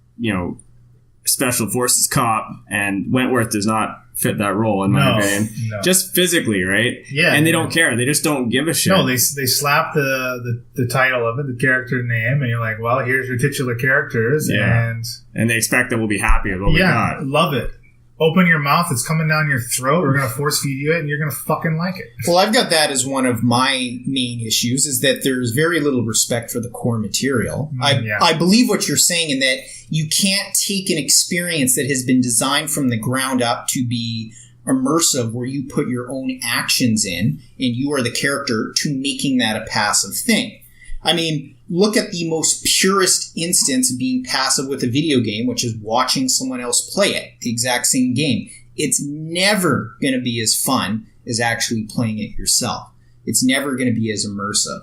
special forces cop, and Wentworth does not fit that role in my opinion. No. Just physically, right? Yeah. And they don't care. They just don't give a shit. No, they slap the title of it, the character name, and you're like, well, here's your titular characters, and they expect that we'll be happy with what we got. Yeah, love it. Open your mouth, it's coming down your throat, we're going to force feed you it, and you're going to fucking like it. Well, I've got that as one of my main issues, is that there's very little respect for the core material. I believe what you're saying in that you can't take an experience that has been designed from the ground up to be immersive, where you put your own actions in, and you are the character, to making that a passive thing. I mean, look at the most purest instance of being passive with a video game, which is watching someone else play it, the exact same game. It's never going to be as fun as actually playing it yourself. It's never going to be as immersive.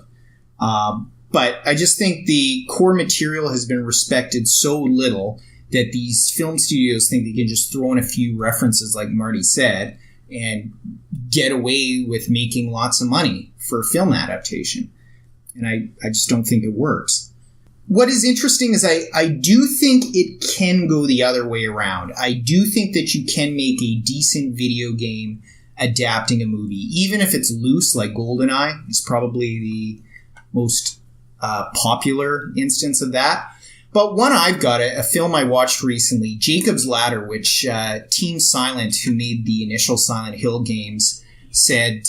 But I just think the core material has been respected so little that these film studios think they can just throw in a few references, like Marty said, and get away with making lots of money for film adaptation. And I just don't think it works. What is interesting is I do think it can go the other way around. I do think that you can make a decent video game adapting a movie, even if it's loose, like GoldenEye is probably the most popular instance of that. But one I've got, a film I watched recently, Jacob's Ladder, which Team Silent, who made the initial Silent Hill games, said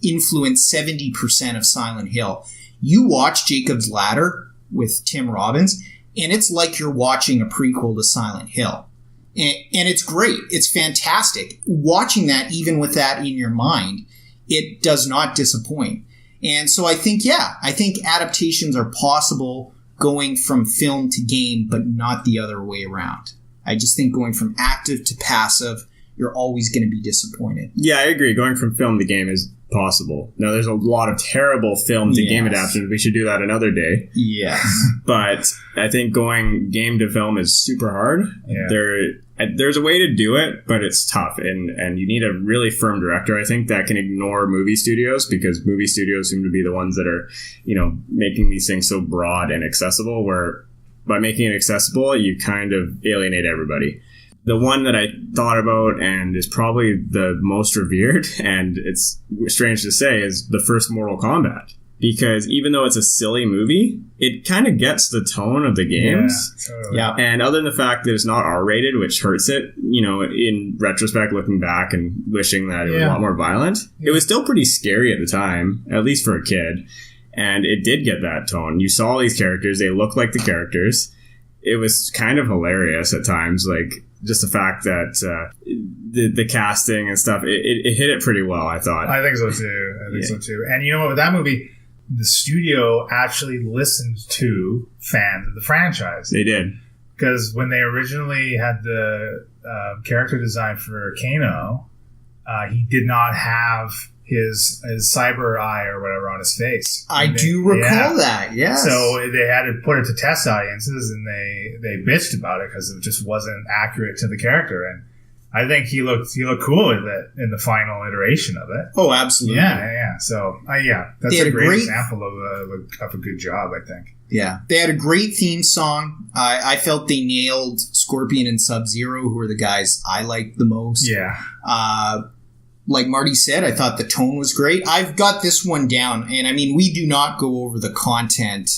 influenced 70% of Silent Hill. You watch Jacob's Ladder with Tim Robbins, and it's like you're watching a prequel to Silent Hill. And it's great. It's fantastic. Watching that, even with that in your mind, it does not disappoint. And so I think adaptations are possible going from film to game, but not the other way around. I just think going from active to passive, you're always going to be disappointed. Yeah, I agree. Going from film to game is possible. Now, there's a lot of terrible film to game adaptations. We should do that another day. Yes. But I think going game to film is super hard. Yeah. There's a way to do it, but it's tough. And you need a really firm director, I think, that can ignore movie studios, because movie studios seem to be the ones that are, making these things so broad and accessible, where by making it accessible, you kind of alienate everybody. The one that I thought about and is probably the most revered, and it's strange to say, is the first Mortal Kombat. Because even though it's a silly movie, it kind of gets the tone of the games. Yeah, totally. Yeah. And other than the fact that it's not R-rated, which hurts it, in retrospect, looking back and wishing that it was a lot more violent, it was still pretty scary at the time, at least for a kid. And it did get that tone. You saw these characters, they looked like the characters. It was kind of hilarious at times, just the fact that the casting and stuff, it hit it pretty well, I thought. I think so too. And you know what, with that movie, the studio actually listened to fans of the franchise. They did. Because when they originally had the character design for Kano, he did not have his cyber eye or whatever on his face. I do recall that, yes. So they had to put it to test audiences, and they bitched about it because it just wasn't accurate to the character. And I think he looked cool with it in the final iteration of it. Oh, absolutely. Yeah. So, that's a great example of a good job, I think. Yeah. They had a great theme song. I felt they nailed Scorpion and Sub-Zero, who are the guys I liked the most. Yeah. Like Marty said, I thought the tone was great. I've got this one down, and I mean, we do not go over the content,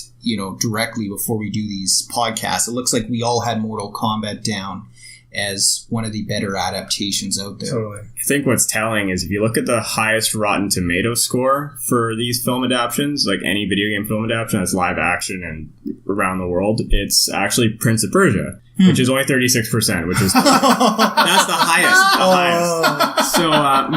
directly before we do these podcasts. It looks like we all had Mortal Kombat down as one of the better adaptations out there. Totally. I think what's telling is if you look at the highest Rotten Tomato score for these film adaptations, like any video game film adaptation that's live action and around the world, it's actually Prince of Persia, which is only 36%, which is that's the highest. So,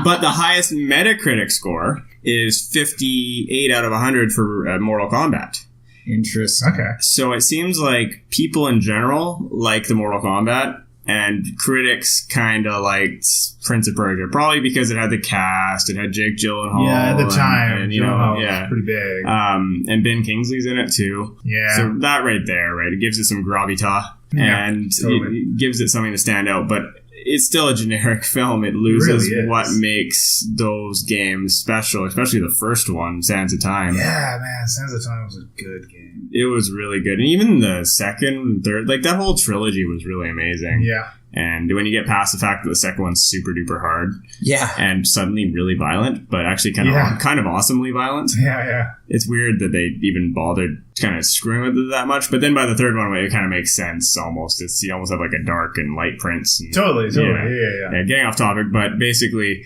but the highest Metacritic score is 58 out of 100 for Mortal Kombat. Interesting. Okay. So it seems like people in general like the Mortal Kombat, and critics kind of liked Prince of Persia, probably because it had the cast, it had Jake Gyllenhaal. Yeah, at the time, and was pretty big. And Ben Kingsley's in it too. Yeah. So that right there, right, it gives it some gravitas, and totally. it gives it something to stand out, but it's still a generic film. It loses really what makes those games special, especially the first one, Sands of Time. Yeah, man, Sands of Time was a good game. It was really good. And even the second, third, that whole trilogy was really amazing. Yeah. And when you get past the fact that the second one's super duper hard. Yeah. And suddenly really violent, but actually kind of awesomely violent. Yeah. It's weird that they even bothered kind of screwing with it that much. But then by the third one, it kind of makes sense almost. You almost have like a dark and light prince. And, totally. Yeah. Getting off topic, but basically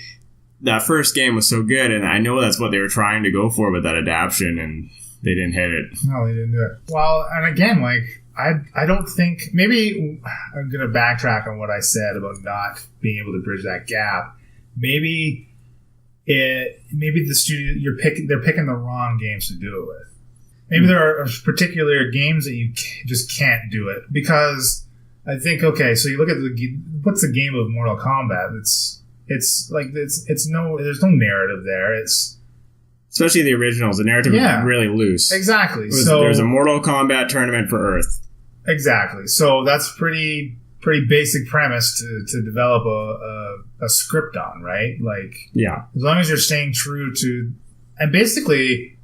that first game was so good. And I know that's what they were trying to go for with that adaptation, and they didn't hit it. No, they didn't do it. Well, and again, I don't think, maybe I'm going to backtrack on what I said about not being able to bridge that gap. Maybe the studio, they're picking the wrong games to do it with. Maybe there are particular games that you just can't do it, because I think, okay, so you look at what's the game of Mortal Kombat? There's no narrative there. Especially the originals, the narrative is really loose. Exactly. There's a Mortal Kombat tournament for Earth. Exactly. So that's pretty basic premise to develop a script on, right? Like, yeah, as long as you're staying true to, and basically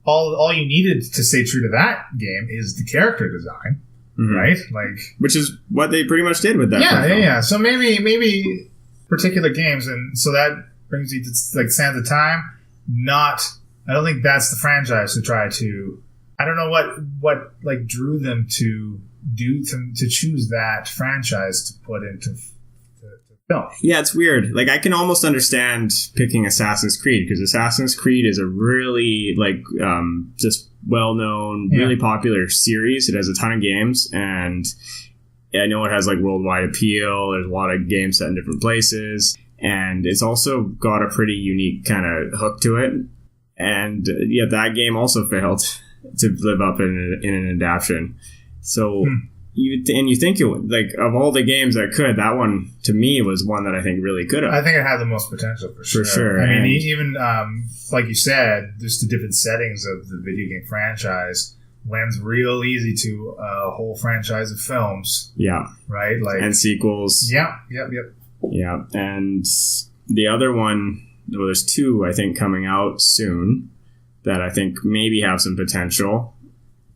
all you needed to stay true to that game is the character design, right? Like, which is what they pretty much did with that. Yeah. So maybe particular games, and so that brings you to like Sands of Time. I don't think that's the franchise to try to. I don't know what like drew them to choose that franchise to put into film. Yeah, it's weird. Like, I can almost understand picking Assassin's Creed, because Assassin's Creed is a really like just well-known, really popular series. It has a ton of games, and I know it has like worldwide appeal. There's a lot of games set in different places, and it's also got a pretty unique kind of hook to it. And that game also failed to live up in an adaptation. So you think it would, like, of all the games that could, that one to me was one that I think really could have. I think it had the most potential for sure. I mean, even like you said, just the different settings of the video game franchise lends real easy to a whole franchise of films. Yeah. Right? Like, and sequels. Yep. Yeah. And the other one, well, there's two, I think, coming out soon that I think maybe have some potential.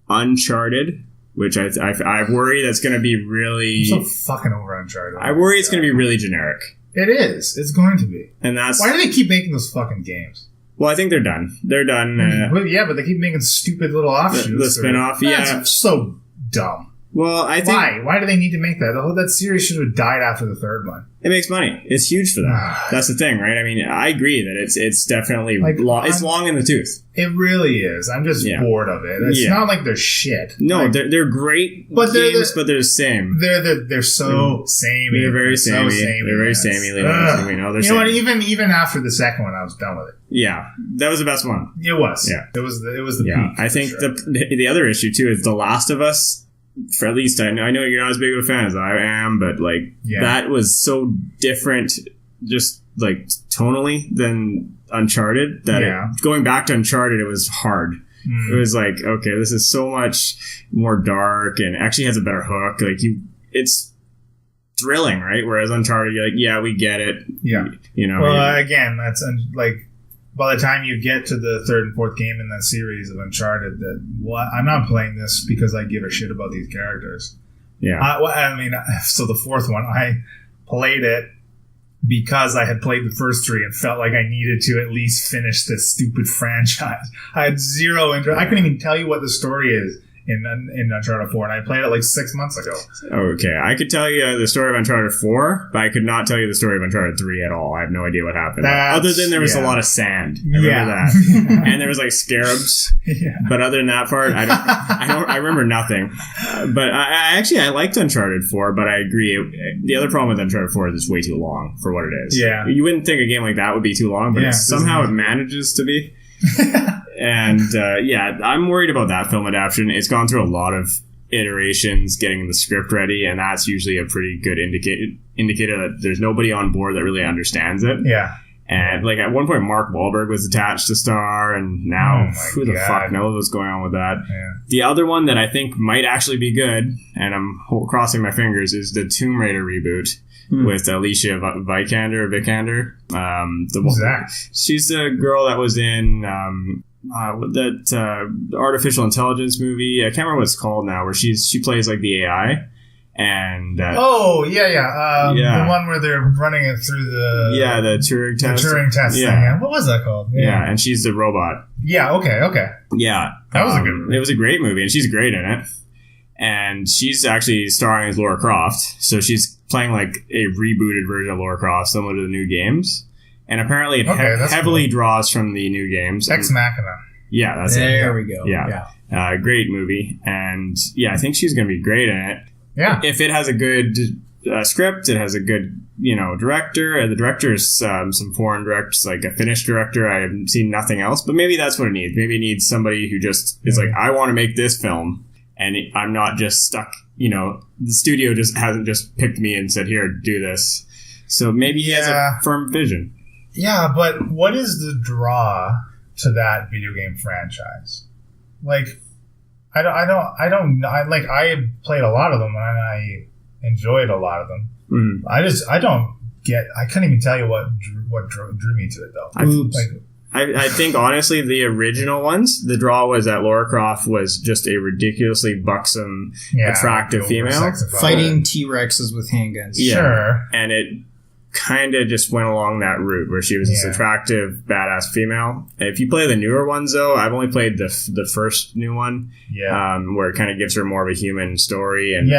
Uncharted, which I worry that's going to be really... I'm so fucking over Uncharted. I worry it's going to be really generic. It is. It's going to be. And that's... Why do they keep making those fucking games? Well, I think they're done. They're done. But they keep making stupid little offshoots. The spin-off, That's so dumb. Well, I think... Why? Why do they need to make that? That series should have died after the third one. It makes money. It's huge for them. That's the thing, right? I mean, I agree that it's definitely like, it's long in the tooth. It really is. I'm just bored of it. It's not like they're shit. No, like, they're great games, but they're the same. They're so samey. They're very samey. They're very samey. You know what? Even after the second one, I was done with it. Yeah, that was the best one. It was. Yeah, it was the peak. I think the other issue too is The Last of Us. For at least I know you're not as big of a fan as I am, but like that was so different, just like tonally, than Uncharted. That going back to Uncharted, it was hard. It was like, okay, this is so much more dark, and actually has a better hook. Like it's thrilling, right? Whereas Uncharted, you're like, yeah, we get it. Yeah, Well, again, that's like. By the time you get to the third and fourth game in that series of Uncharted, I'm not playing this because I give a shit about these characters. Yeah. So the fourth one, I played it because I had played the first three and felt like I needed to at least finish this stupid franchise. I had zero interest. I couldn't even tell you what the story is in Uncharted 4, and I played it like 6 months ago. Okay, I could tell you the story of Uncharted 4, but I could not tell you the story of Uncharted 3 at all. I have no idea what happened. Other than there was a lot of sand. I remember that. And there was like scarabs. But other than that part, I remember nothing. But I liked Uncharted 4, but I agree. The other problem with Uncharted 4 is it's way too long for what it is. Yeah. You wouldn't think a game like that would be too long, but somehow it manages to be. And I'm worried about that film adaptation. It's gone through a lot of iterations getting the script ready, and that's usually a pretty good indicator that there's nobody on board that really understands it. Yeah. And like at one point Mark Wahlberg was attached to star, and now who the fuck knows what's going on with that. Yeah. The other one that I think might actually be good, and I'm crossing my fingers, is the Tomb Raider reboot. With Alicia Vikander. Who's that? She's the girl that was in that artificial intelligence movie. I can't remember what it's called now, where she plays like the AI. And the one where they're running it through the Turing test. The Turing test thing. What was that called? Yeah, and she's the robot. Yeah. Okay. Yeah, that was a good movie. It was a great movie, and she's great in it. And she's actually starring as Lara Croft, so she's playing like a rebooted version of Lara Croft, similar to the new games. And apparently, it heavily draws from the new games. Ex Machina. Yeah, that's it. There we go. Yeah. Great movie, and I think she's going to be great in it. Yeah. If it has a good script, it has a good director. The director is some foreign directors, like a Finnish director. I have seen nothing else, but maybe that's what it needs. Maybe it needs somebody who just is like, I want to make this film. And I'm not just stuck, the studio just hasn't just picked me and said, here, do this. So maybe he has a firm vision. Yeah, but what is the draw to that video game franchise? Like, I played a lot of them and I enjoyed a lot of them. I couldn't even tell you what drew me to it though. I think honestly the original ones, the draw was that Lara Croft was just a ridiculously buxom, attractive female. Fighting T-Rexes with handguns. Yeah. Sure. And it kind of just went along that route where she was this attractive, badass female. If you play the newer ones, though, I've only played the first new one, where it kind of gives her more of a human story. And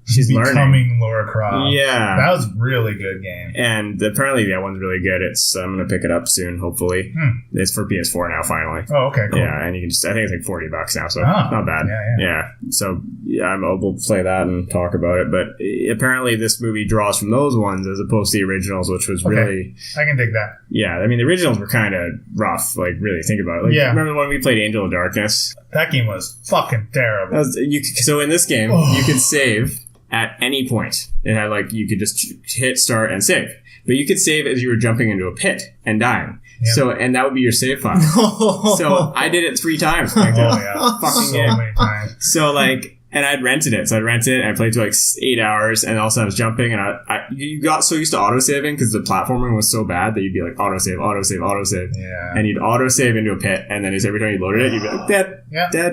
she's becoming Lara Croft. Yeah. That was a really good game. And apparently that one's really good. I'm going to pick it up soon, hopefully. It's for PS4 now, finally. Oh, okay, cool. Yeah, and you can I think it's like $40 now, so not bad. Yeah. So we'll play that and talk about it. But apparently this movie draws from those ones as opposed to the originals, which was really... I can dig that. Yeah, I mean, the originals were kind of rough, like, really think about it. Remember when we played Angel of Darkness? That game was fucking terrible. So in this game, you could save... at any point. It had you could just hit start and save. But you could save as you were jumping into a pit and dying. Yep. And that would be your save file. So I did it 3 times. Fucking many times. So and I'd rented it. So I'd rent it and I played to 8 hours and also I was jumping and you got so used to autosaving because the platforming was so bad that you'd be like autosave. Yeah. And you'd autosave into a pit and then every time you loaded it, you'd be like, dead.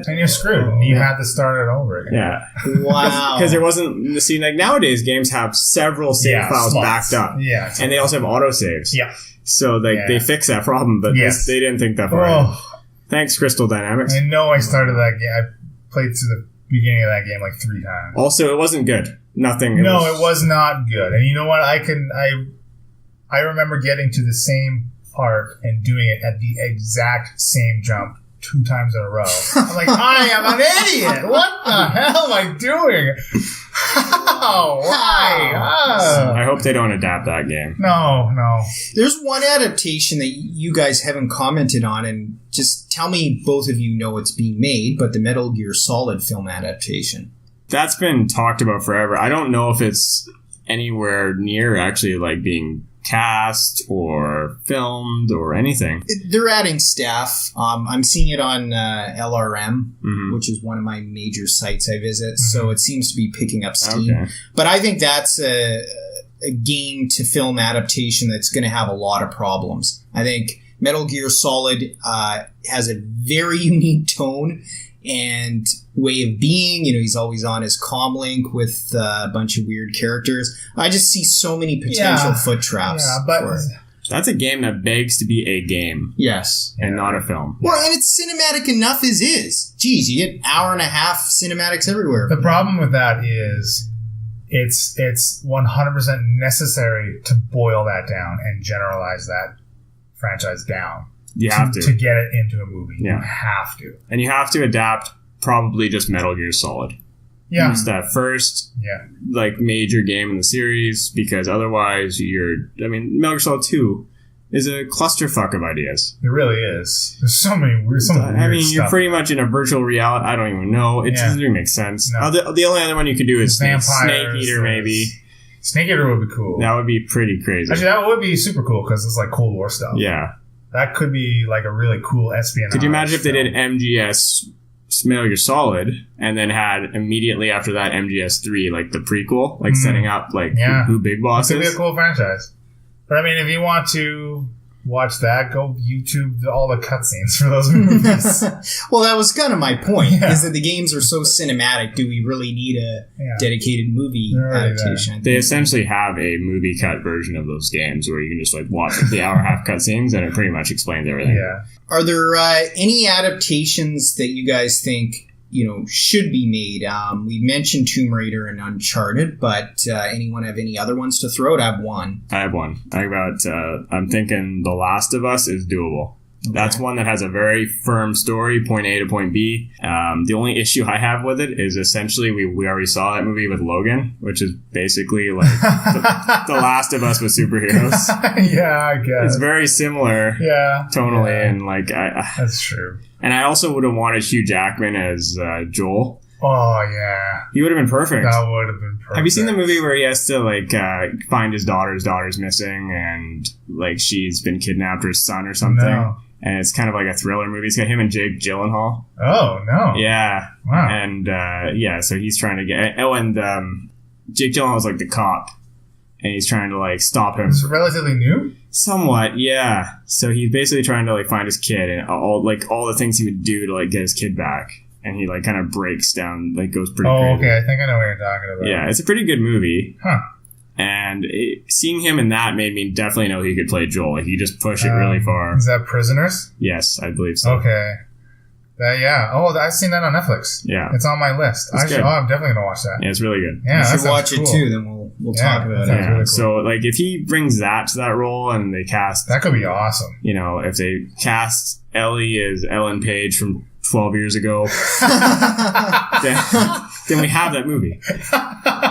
And you're screwed. And you had to start it over again. Yeah. Wow. Because there wasn't, nowadays games have several save files backed up. Yeah. And they also have autosaves. Yeah. So they fix that problem, but they didn't think that far. Thanks, Crystal Dynamics. I know I started that game. I played to the beginning of that game 3 times. Also, it wasn't good. Nothing. It was not good. And you know what? I remember getting to the same part and doing it at the exact same jump 2 times in a row. I'm like, I am an idiot. What the hell am I doing? How? Why? I hope they don't adapt that game. No. There's one adaptation that you guys haven't commented on, and just tell me both of you know it's being made, but the Metal Gear Solid film adaptation. That's been talked about forever. I don't know if it's anywhere near actually being cast or filmed or anything. They're adding staff. I'm seeing it on LRM, which is one of my major sites I visit. So it seems to be picking up steam. Okay. But I think that's a game to film adaptation that's going to have a lot of problems. I think Metal Gear Solid has a very unique tone and way of being. He's always on his comlink with a bunch of weird characters. I just see so many potential foot traps. Yeah, but that's a game that begs to be a game. Yes. And not a film. Well, and it's cinematic enough as is. Geez, you get hour and a half cinematics everywhere. The problem with that is it's 100% necessary to boil that down and generalize that franchise down. You have to get it into a movie. Yeah. You have to. And you have to adapt probably just Metal Gear Solid. Yeah. It's that first major game in the series, because otherwise Metal Gear Solid 2 is a clusterfuck of ideas. It really is. There's so many weird stuff. You're pretty much in a virtual reality. I don't even know. It doesn't even make sense. No. The only other one you could do is Snake Eater, maybe. Snake Eater would be cool. That would be pretty crazy. Actually, that would be super cool because it's Cold War stuff. Yeah. That could be a really cool espionage. Could you imagine if they did MGS Metal Gear Solid and then had immediately after that MGS3, the prequel, setting up who Big Boss is? It could be a cool franchise. But if you want to watch that, go YouTube all the cutscenes for those movies. Well, that was kind of my point, is that the games are so cinematic. Do we really need a dedicated movie adaptation? They essentially have a movie cut version of those games where you can just watch the hour and a half cutscenes and it pretty much explains everything. Yeah. Are there any adaptations that you guys think should be made? We mentioned Tomb Raider and Uncharted, but anyone have any other ones to throw out? I have one. I'm thinking The Last of Us is doable. Okay. That's one that has a very firm story, point A to point B. The only issue I have with it is essentially we already saw that movie with Logan, which is basically the Last of Us with superheroes. Yeah, I guess. It's very similar tonally and that's true. And I also would have wanted Hugh Jackman as Joel. Oh, yeah. He would have been perfect. That would have been perfect. Have you seen the movie where he has to, find his daughter's missing and, she's been kidnapped or his son or something? No. And it's kind of like a thriller movie. It's got him and Jake Gyllenhaal. Oh, no. Yeah. Wow. And, so he's trying to get... Oh, and Jake Gyllenhaal is like the cop. And he's trying to, like, stop him. It's relatively new? Somewhat, yeah. So he's basically trying to, like, find his kid and all the things he would do to, like, get his kid back. And he, like, kind of breaks down, like, goes pretty crazy. Oh, okay. I think I know what you're talking about. Yeah, it's a pretty good movie. Huh. And seeing him in that made me definitely know he could play Joel. Like, he just pushed it really far. Is that Prisoners? Yes, I believe so. Okay. Yeah. Oh, I've seen that on Netflix. Yeah. It's on my list. I'm definitely going to watch that. Yeah, it's really good. Yeah, you should watch it too, then we'll talk about it. Yeah, really cool. So, like, if he brings that to that role and they cast... That could be awesome. You know, if they cast Ellie as Ellen Page from 12 years ago, then we have that movie.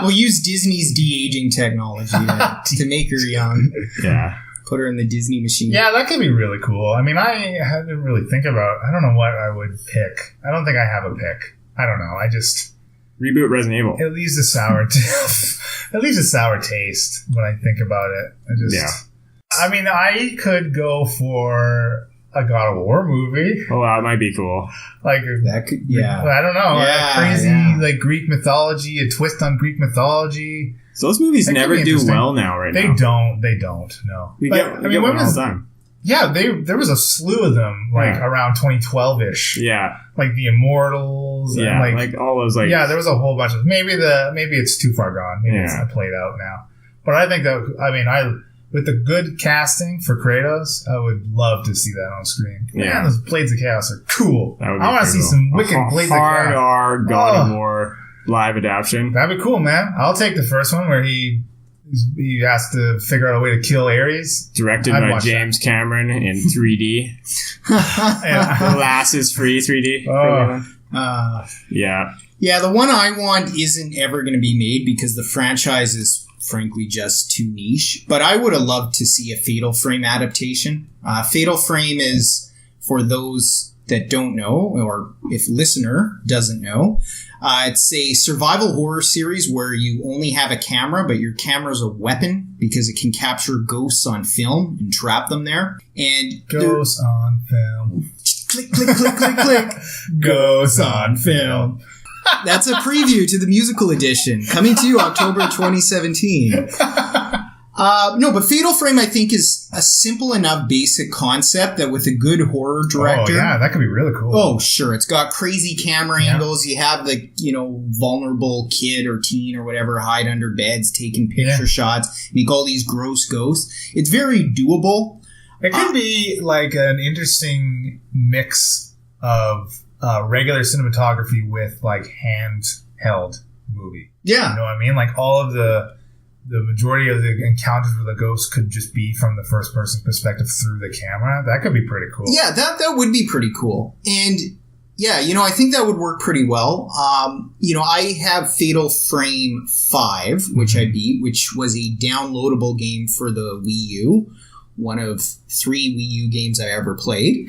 We'll use Disney's de-aging technology to make her young. Yeah. Put her in the Disney machine. Yeah, that could be really cool. I mean, I didn't really think about... I don't know what I would pick. I don't think I have a pick. I don't know. I just... Reboot Resident Evil. It leaves a sour... it leaves a sour taste when I think about it. I mean, I could go for a God of War movie. Oh, that might be cool. Like... That could... Yeah. I don't know. Yeah, crazy, like, Greek mythology, a twist on Greek mythology. So those movies never do well now, right now. They don't, no. We get one all the time. Yeah, there was a slew of them, like, around 2012-ish. Yeah. Like, the Immortals. Yeah, and like all those, like... Yeah, there was a whole bunch of... Maybe it's too far gone. Maybe it's not played out now. But I think that... I mean, with the good casting for Kratos, I would love to see that on screen. Yeah. Man, those Blades of Chaos are cool. I want to see some wicked Blades of Chaos. Hard R God of War live adaptation. That'd be cool, man. I'll take the first one where he has to figure out a way to kill Ares. Directed by James Cameron in 3D. Glasses free 3D. Yeah. Yeah, the one I want isn't ever going to be made because the franchise is frankly just too niche. But I would have loved to see a Fatal Frame adaptation. Fatal Frame is, for those that don't know, or if listener doesn't know, it's a survival horror series where you only have a camera, but your camera's a weapon because it can capture ghosts on film and trap them there. And ghosts on film. Click, click, click, click, click. Ghosts on film. That's a preview to the musical edition coming to you October 2017. No, but Fatal Frame, I think, is a simple enough basic concept that with a good horror director... Oh, yeah, that could be really cool. Oh, sure. It's got crazy camera angles. You have the, vulnerable kid or teen or whatever hide under beds, taking picture shots, make all these gross ghosts. It's very doable. It could be like an interesting mix of regular cinematography with like handheld movie. Yeah. You know what I mean? Like all of the majority of the encounters with the ghosts could just be from the first person perspective through the camera. That could be pretty cool. Yeah, that would be pretty cool. And yeah, I think that would work pretty well. I have Fatal Frame 5, which I beat, which was a downloadable game for the Wii U. One of 3 Wii U games I ever played.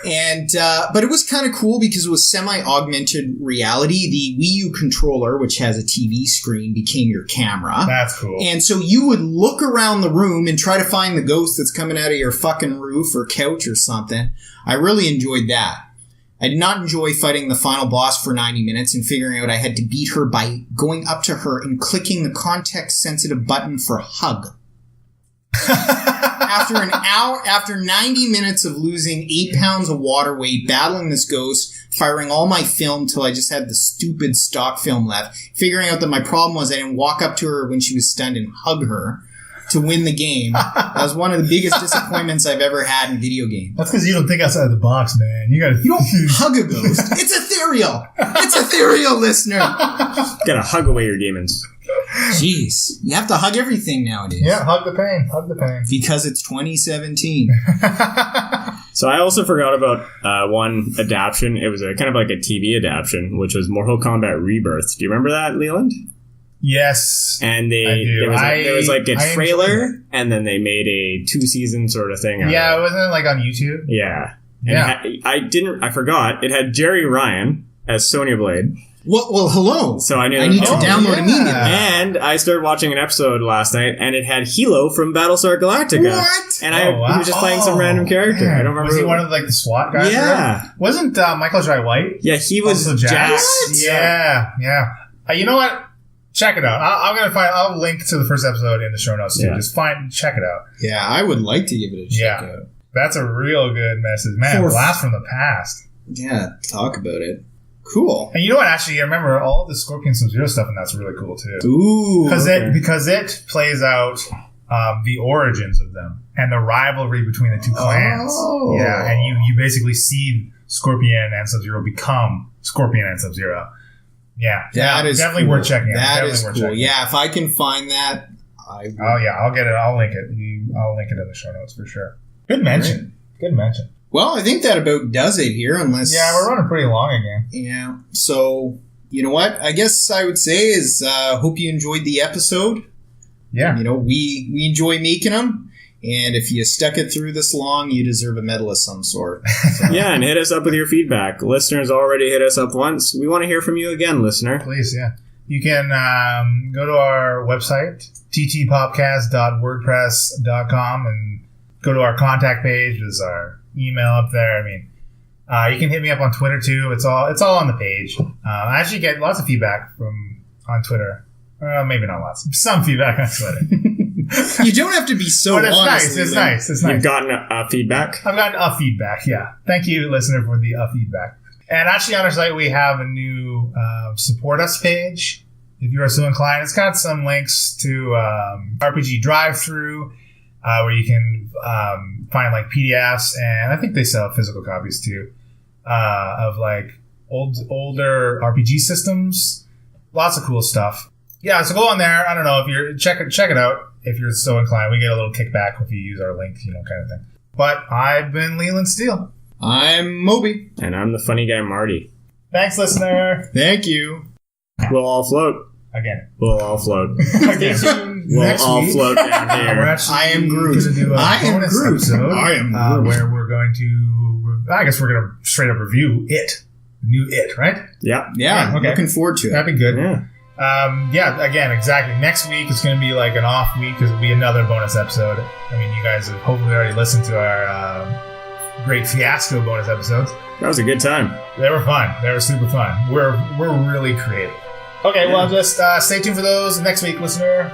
And, but it was kind of cool because it was semi-augmented reality. The Wii U controller, which has a TV screen, became your camera. That's cool. And so you would look around the room and try to find the ghost that's coming out of your fucking roof or couch or something. I really enjoyed that. I did not enjoy fighting the final boss for 90 minutes and figuring out I had to beat her by going up to her and clicking the context-sensitive button for hug. After 90 minutes of losing 8 pounds of water weight, battling this ghost, firing all my film till I just had the stupid stock film left, figuring out that my problem was I didn't walk up to her when she was stunned and hug her to win the game. That was one of the biggest disappointments I've ever had in video games. That's because you don't think outside the box, man. You don't hug a ghost. It's ethereal. It's ethereal, listener. Gotta hug away your demons. Jeez. You have to hug everything nowadays. Yeah, hug the pain. Hug the pain. Because it's 2017. So I also forgot about one adaptation. It was kind of like a TV adaptation, which was Mortal Kombat Rebirth. Do you remember that, Leland? Yes. And there was like a trailer, and then they made a 2-season sort of thing. Yeah, wasn't it like on YouTube? Yeah. And I forgot. It had Jerry Ryan as Sonya Blade. Well, hello. So I knew. I need to download immediately. And I started watching an episode last night, and it had Hilo from Battlestar Galactica. What? And he was just playing some random character. Man. I don't remember. Was he one of like the SWAT guys? Yeah. Wasn't Michael Jai White? Yeah, he was also Jack. Yeah. You know what? Check it out. I'll link to the first episode in the show notes too. Yeah. Just check it out. Yeah, I would like to give it a check out. That's a real good message. Man, blast from the past. Yeah, talk about it. Cool. And you know what? Actually, I remember all the Scorpion Sub-Zero stuff, and that's really cool too. Ooh. Because it plays out the origins of them and the rivalry between the two clans. Oh. Yeah, and you basically see Scorpion and Sub-Zero become Scorpion and Sub-Zero. Yeah, that is definitely cool. worth checking out. That is cool. Yeah, if I can find that, I will. Oh yeah, I'll get it. I'll link it. I'll link it in the show notes for sure. Good mention. Great. Good mention. Well, I think that about does it here, unless... Yeah, we're running pretty long again. Yeah, so, you know what? I guess I would say is, hope you enjoyed the episode. Yeah. You know, we enjoy making them, and if you stuck it through this long, you deserve a medal of some sort. So. Yeah, and hit us up with your feedback. Listeners already hit us up once. We want to hear from you again, listener. Please, yeah. You can go to our website, ttpopcast.wordpress.com, and go to our contact page. There's our email up there. I mean, you can hit me up on Twitter too. It's all on the page. I actually get lots of feedback on Twitter. Maybe not lots. Some feedback on Twitter. You don't have to be so but it's honest. It's nice. You've gotten feedback? I've gotten feedback, yeah. Thank you, listener, for the feedback. And actually on our site, we have a new support us page. If you are so inclined, it's got some links to RPG drive-through, where you can find like PDFs, and I think they sell physical copies too, of like older RPG systems. Lots of cool stuff. Yeah, so go on there. I don't know if you're check it out if you're so inclined. We get a little kickback if you use our link, kind of thing. But I've been Leland Steele. I'm Moby. And I'm the funny guy Marty. Thanks, listener. Thank you. We'll all float. Again. We'll all float. Again. We'll all float down here. I am Groot. I am Groot. I am Groot. Where we're going to, I guess we're going to straight up review It. New It, right? Yeah. Yeah, okay. Looking forward to it. That'd be good. Yeah. Again, exactly. Next week is going to be like an off week because it'll be another bonus episode. I mean, you guys have hopefully already listened to our great fiasco bonus episodes. That was a good time. They were fun. They were super fun. We're really creative. Okay, well, just stay tuned for those next week, listener.